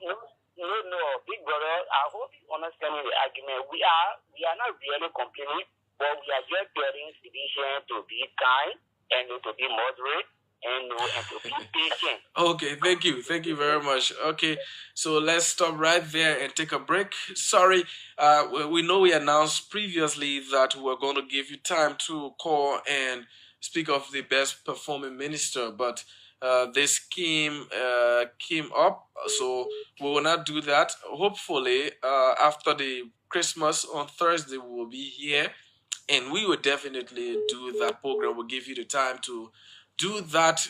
No, big brother. I hope you understand the argument. We are not really complaining, but we are just getting sedition to be kind and to be moderate. And to be patient. Okay, thank you very much. Okay, so let's stop right there and take a break. Sorry, we know we announced previously that we were going to give you time to call and speak of the best performing minister, but this came up, so we will not do that. Hopefully, after the Christmas on Thursday, we will be here, and we will definitely do that program. We'll give you the time to do that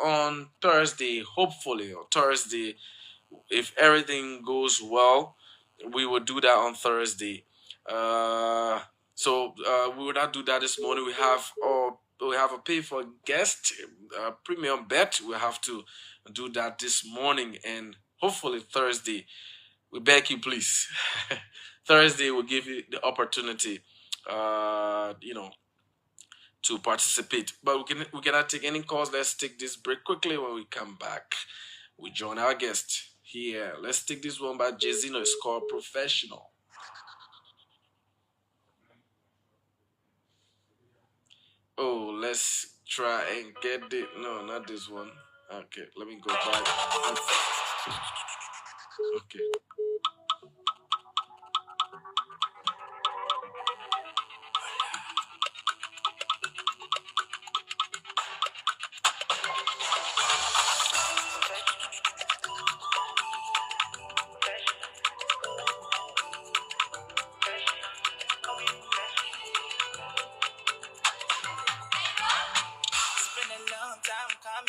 on Thursday, hopefully on Thursday. If everything goes well, we will do that on Thursday. So we will not do that this morning. We have a pay for guest premium bet. We have to do that this morning, and hopefully Thursday. We beg you, please. Thursday will give you the opportunity. To participate, but we cannot take any calls. Let's take this break quickly. When we come back, we join our guest here. Let's take this one by Jezino. It's called Professional. Oh, let's try and get it. No, not this one. Okay, let me go back. Okay.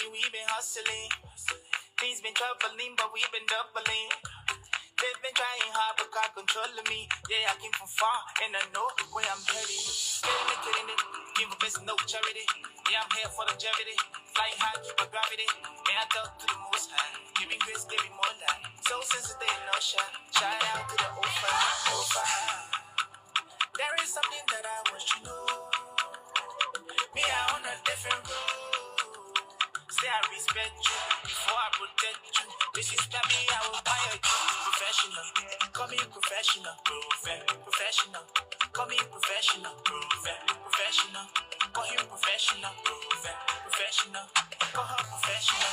coming, we've been hustling. Things been troubling, but we've been doubling. They've been trying hard, but can't control me. Yeah, I came from far, and I know where I'm headed. Getting it, give a best, no charity. Yeah, I'm here for longevity. Flying high, keep a gravity. May I talk to the most high. Give me grace, give me more light. So sensitive, no shot. Shout out to the over. There is something that I want you to know. Me, I on a different road. Say I respect you before I protect you. Disrespect me, I will fire you. Professional, call me professional. Professional, call me professional. Professional, call him professional. Professional, call her professional.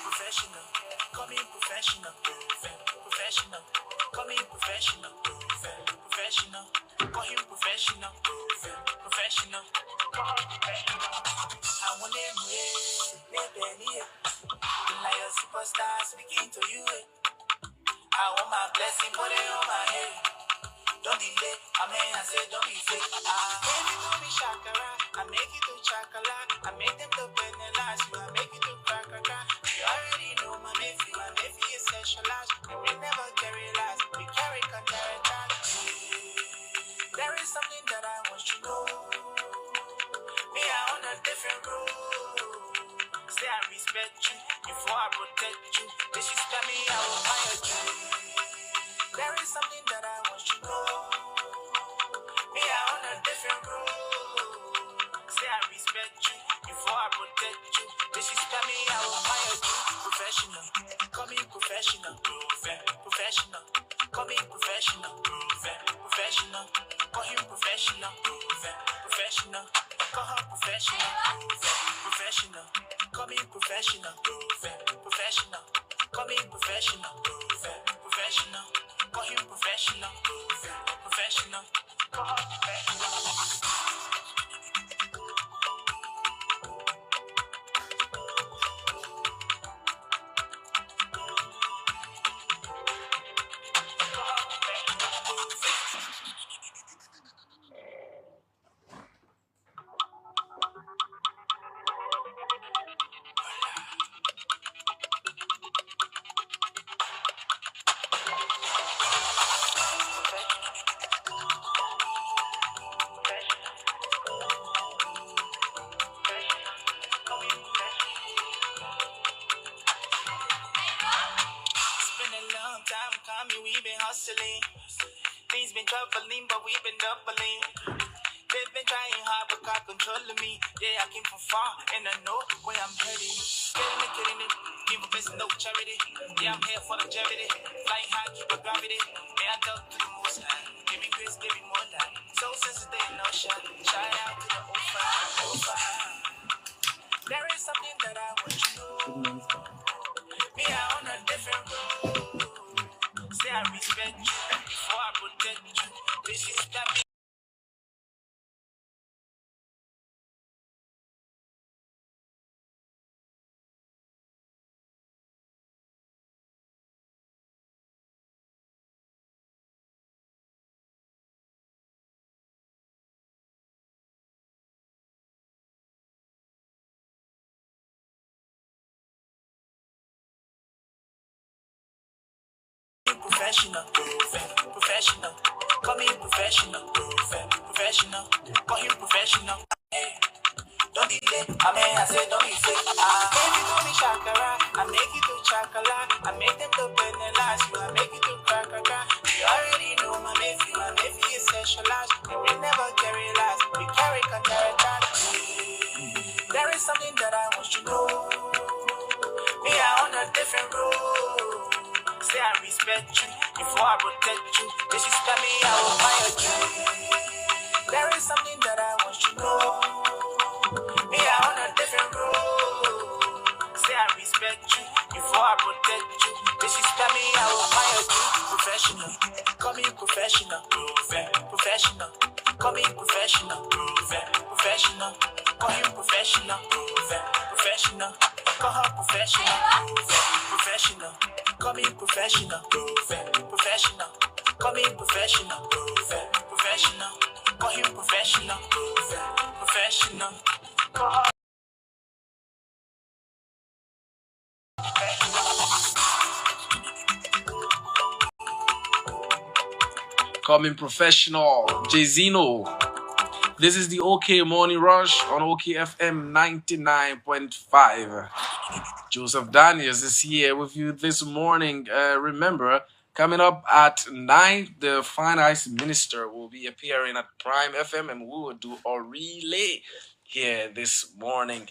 Professional, call me professional. Professional, call me professional. Professional, call him professional. Professional, call her professional. I want them here, like a superstar speaking to you. I want my blessing, put it on my head. Don't delay, amen, I say don't be fake. Baby, do me shakara, I make it to chakala. I make them to penalize you, I make it to crackaka. You already know my nephew, is specialized. And we never carry lies, we carry contact. There is something that I want you to know. Me, I on a different road. Say I respect you before I protect you. Disrespect me, I will fire you. There is something that I want you to know. Me, I on a different road. Say I respect you before I protect you. Disrespect me, I will fire you. Professional, call me professional. Professional, call me professional. Professional, call him professional. Professional, call her professional. Professional, call me professional. Professional, call me professional. Professional, call him professional. Professional, call her professional. We've been hustling. Things been troubling, but we've been doubling. They've been trying hard, but can't control me. Yeah, I came from far, and I know where I'm headed. Getting it, give a best, no charity. Yeah, I'm here for longevity. Flying high, keep a gravity. May I talk to the most high. Give me grace, give me more light. So sensitive, no shot. Shout out to the over. There is something that I want you to know. Me, I on a different road. Say I respect you before I protect you. Disrespect me. Professional, call me professional, professional, call him professional. Don't delay, amen, I say don't be fake. Baby, do me shakara, I make it to chakala. I make them to penalize you, I make it to crackaka. You already know my nephew, is specialized. And we never carry lies, we carry contact. There is something that I want you to know. Me, I on a different road. Say I respect you before I protect you. Disrespect me, I will fire you. There is something that I want you to know. Me, I on a different road. Say I respect you before I protect you. Disrespect me, I will fire you. Professional, call me professional. Professional, call me professional. Professional, call him professional. Professional, call her professional. Professional, call me professional. Professional, call me professional. Professional, call him professional. Professional, call her Becoming Professional, Jay-Zino. This is the OK Morning Rush on OKFM 99.5. Joseph Daniels is here with you this morning. Remember, coming up at 9, the Fine Ice Minister will be appearing at Prime FM and we will do a relay here this morning.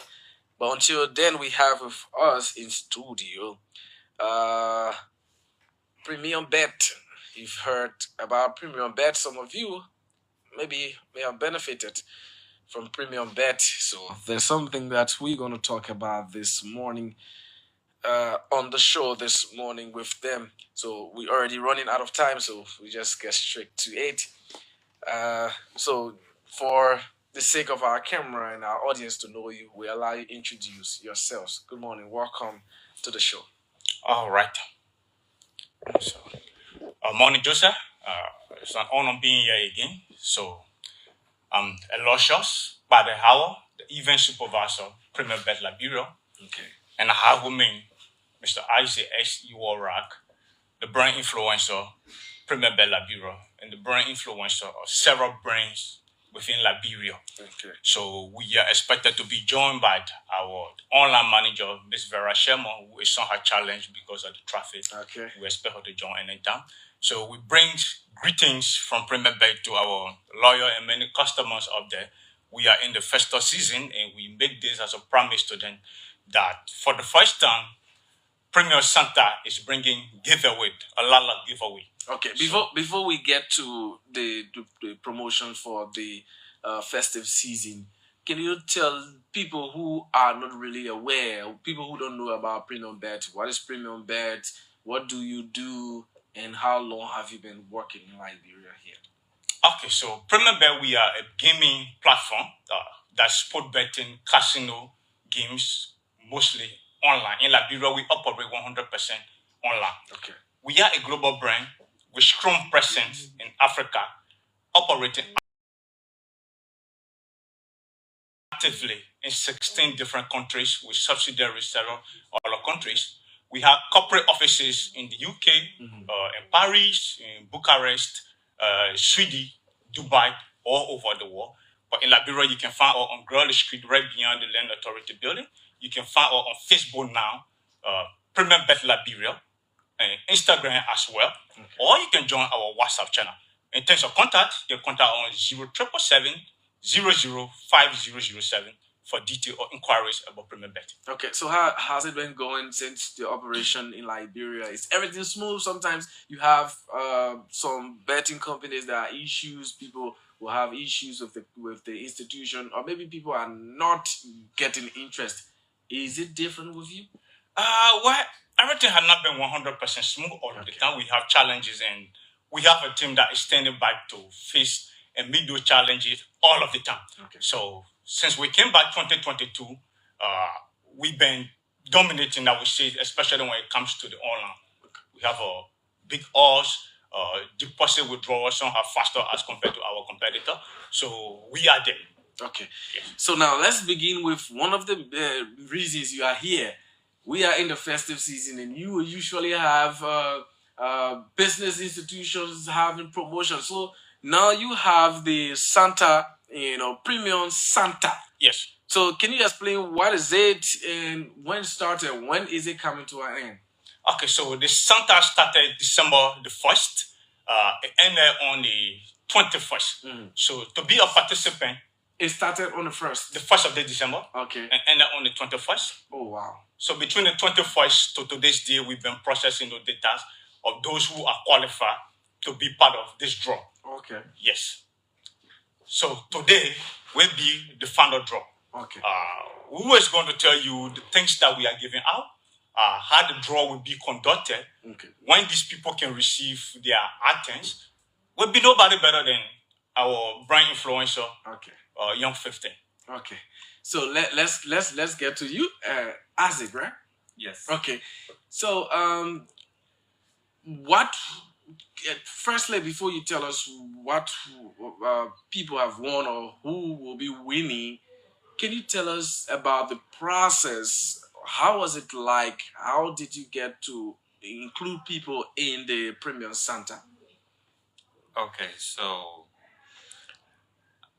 But until then, we have with us in studio Premium Bet. You've heard about Premium Bet. Some of you maybe may have benefited from Premium Bet. So there's something that we're going to talk about this morning on the show this morning with them. So we're already running out of time, so we just get straight to it. So for the sake of our camera and our audience to know you, we allow you to introduce yourselves. Good morning. Welcome to the show. All right. So, morning, Joseph. It's an honor being here again. So, I'm Elotius Bade Howell, the event supervisor, Premier Bet Liberia. Okay. And I have with me Mr. Isaac S. Uwarak, the brand influencer, Premier Bet Liberia, and the brand influencer of several brands within Liberia. Okay. So we are expected to be joined by our online manager, Ms. Vera Sherman, who is somehow challenged because of the traffic. Okay. We expect her to join anytime. So we bring greetings from Premier Bet to our loyal and many customers up there. We are in the festive season and we make this as a promise to them that for the first time, Premier Santa is bringing giveaway, a lot of giveaway. Okay, before we get to the promotions for the festive season, can you tell people who are not really aware, people who don't know about Premium Bet, what is Premium Bet, what do you do, and how long have you been working in Liberia here? Okay, so Premium Bet, we are a gaming platform that's sport betting, casino games, mostly online. In Liberia, we operate 100% online. Okay. We are a global brand with strong presence in Africa, operating actively in 16 different countries with subsidiaries several other countries. We have corporate offices in the UK, in Paris, in Bucharest, Sweden, Dubai, all over the world. But in Liberia, you can find us on Gurley Street, right beyond the Land Authority building. You can find us on Facebook now, Premier Bet Liberia, and Instagram as well. Okay. Or you can join our WhatsApp channel. In terms of contact, you can contact on 0777 005007 for detail or inquiries about Premier Bet. Okay, so how has it been going since the operation in Liberia? Is everything smooth? Sometimes you have some betting companies that are issues. People will have issues with the institution, or maybe people are not getting interest. Is it different with you? Well, everything has not been 100% smooth all the time. We have challenges, and we have a team that is standing by to face and meet those challenges all of the time. Okay. So since we came back 2022, we've been dominating, I would say, especially when it comes to the online. We have a big odds, deposit withdrawal somehow faster as compared to our competitor. So we are there. Okay. Yes. So now let's begin with one of the reasons you are here. We are in the festive season, and you usually have business institutions having promotions. So now you have the Santa, Premium Santa. Yes. So can you explain what is it and when it started? When is it coming to an end? Okay, so the Santa started December the 1st. It ended on the 21st. So to be a participant, it started on the 1st. The 1st of December. Okay. And ended on the 21st. Oh, wow. So between the 21st to today's day, we've been processing the data of those who are qualified to be part of this draw. Okay. Yes. So today will be the final draw. Okay. We were going to tell you the things that we are giving out, how the draw will be conducted, okay, when these people can receive their items. Will be nobody better than our brand influencer, okay, Young 15. Okay. So let's get to you, Isaac, right? Yes. Okay. So what? Firstly, before you tell us what people have won or who will be winning, can you tell us about the process? How was it like? How did you get to include people in the Premium Santa? Okay, so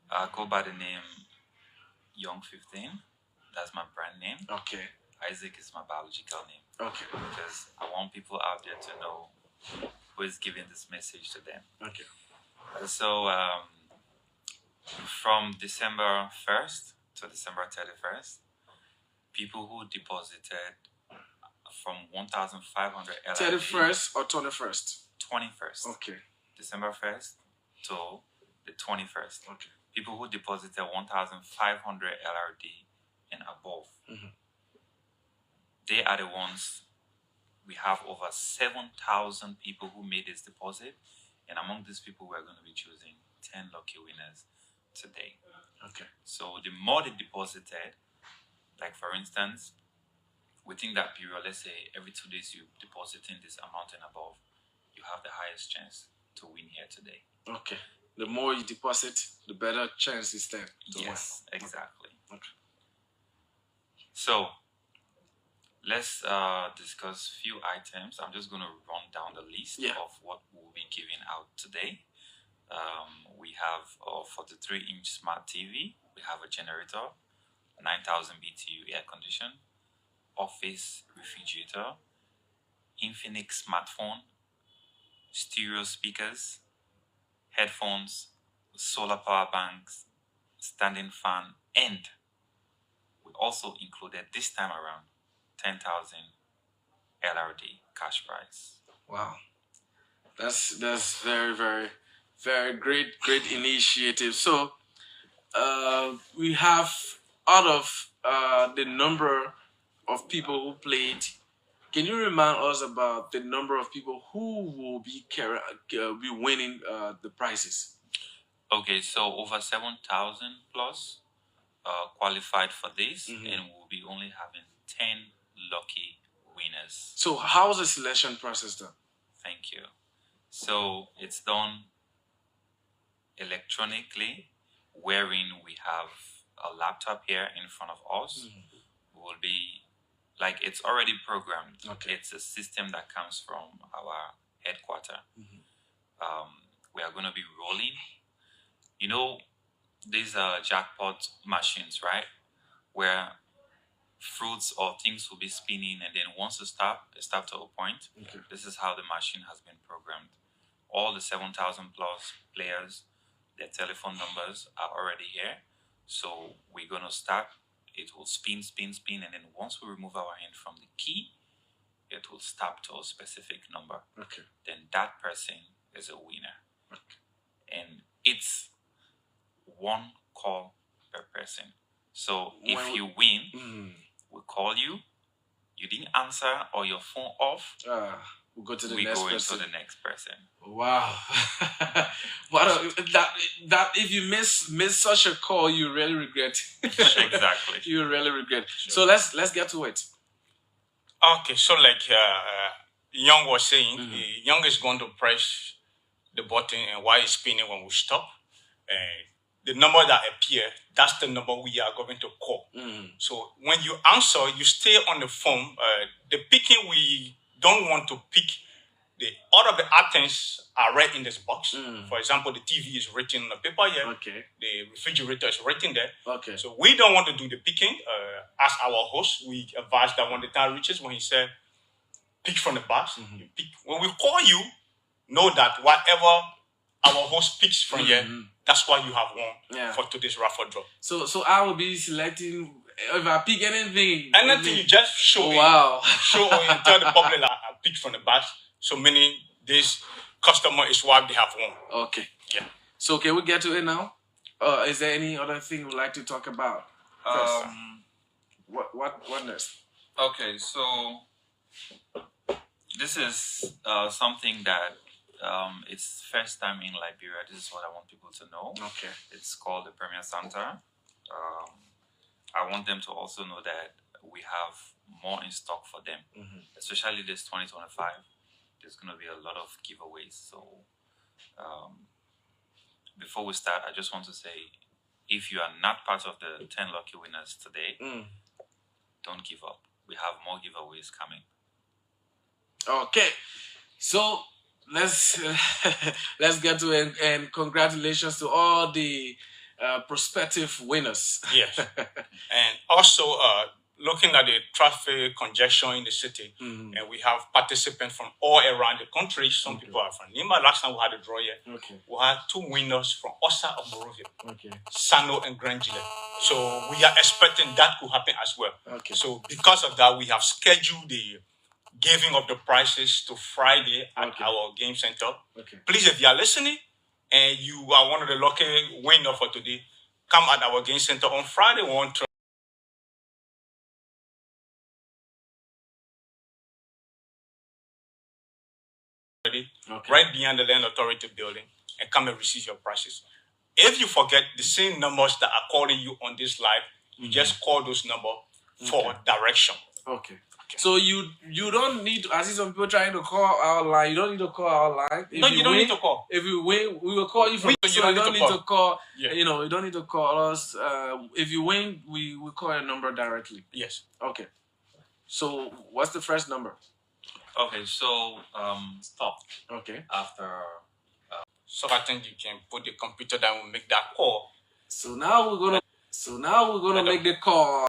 I go by the name Young 15. That's my brand name. Okay. Isaac is my biological name. Okay. Because I want people out there to know who is giving this message to them. Okay. So from December 1st to December 31st, people who deposited from 1,500 LRD. 31st or 21st? 21st. Okay. December 1st to the 21st. Okay. People who deposited 1,500 LRD and above. They are the ones. We have over 7,000 people who made this deposit, and among these people, we're going to be choosing 10 lucky winners today. Okay. So the more they deposited, like for instance, within that period, let's say every 2 days you depositing this amount and above, you have the highest chance to win here today. Okay. The more you deposit, the better chance is there to win. Yes, exactly. Okay. So let's discuss few items. I'm just going to run down the list of what we'll be giving out today. We have a 43-inch smart TV. We have a generator, 9,000 BTU air condition, office refrigerator, Infinix smartphone, stereo speakers, headphones, solar power banks, standing fan, and we also included this time around 10,000 LRD cash prize. Wow, that's very, very, very great initiative. So we have out of the number of people who played. Can you remind us about the number of people who will be winning the prizes? Okay, so over 7,000 plus qualified for this, and we'll be only having 10 lucky winners. So how's the selection process done? Thank you. So it's done electronically, wherein we have a laptop here in front of us. Will be like it's already programmed. Okay. It's a system that comes from our headquarters. We are going to be rolling. You know, these are jackpot machines, right? Where fruits or things will be spinning, and then once it stop to a point. Okay. This is how the machine has been programmed. All the 7,000 plus players, their telephone numbers are already here. So we're going to start. It will spin, and then once we remove our hand from the key, it will stop to a specific number. Okay. Then that person is a winner. Okay. And it's one call per person. So if you win, we call you, you didn't answer or your phone off, we'll go to the we next go person. into the next person. Wow. that if you miss such a call, you really regret. Exactly. You really regret. Sure. So let's get to it. Okay, so like Young was saying, Young is going to press the button, and while it's spinning, when we stop, the number that appear, that's the number we are going to call. So when you answer, you stay on the phone. The picking, we don't want to pick. All of the items are right in this box. For example, the TV is written on the paper here. Okay. The refrigerator is written there. Okay. So we don't want to do the picking. As our host, we advise that when the time reaches, when he said, pick from the box, you pick. When we call you, know that whatever our host picks from here, that's why you have won for today's raffle draw. So I will be selecting, if I pick anything. Anything you just show show and tell the public that I picked from the box. So many this customer is what they have won. Okay. Yeah. So can we get to it now? Is there any other thing you'd like to talk about? First? What next? Okay, so this is something that it's first time in Liberia. This is what I want people to know. Okay. It's called the Premier Santa. I want them to also know that we have more in stock for them, especially this 2025. There's going to be a lot of giveaways. So before we start, I just want to say, if you are not part of the 10 lucky winners today, don't give up. We have more giveaways coming. Okay. So let's let's get to it, and congratulations to all the prospective winners. Yes. And also, looking at the traffic congestion in the city, and we have participants from all around the country. Some people are from Nima. Last time we had a draw here. Okay. We had 2 winners from Osa of Morovia, Okay. Sano and Grangile. So we are expecting that could happen as well. Okay. So because of that, we have scheduled the giving of the prizes to Friday at our game center. Okay. Please, if you are listening and you are one of the lucky winners for today, come at our game center on Friday. We want to right behind the Land Authority building and come and receive your prizes. If you forget the same numbers that are calling you on this live, you just call those numbers for direction. Okay. So you don't need, I see some people trying to call our line. You don't need to call our line. No, you don't need to call. If you win, we will call you from. You don't need to call. Yeah. You know, you don't need to call us. If you win, we will call your number directly. Yes. Okay. So what's the first number? Okay, so stop. Okay. After. So I think you can put the computer down and make that call. So now we're gonna make the call.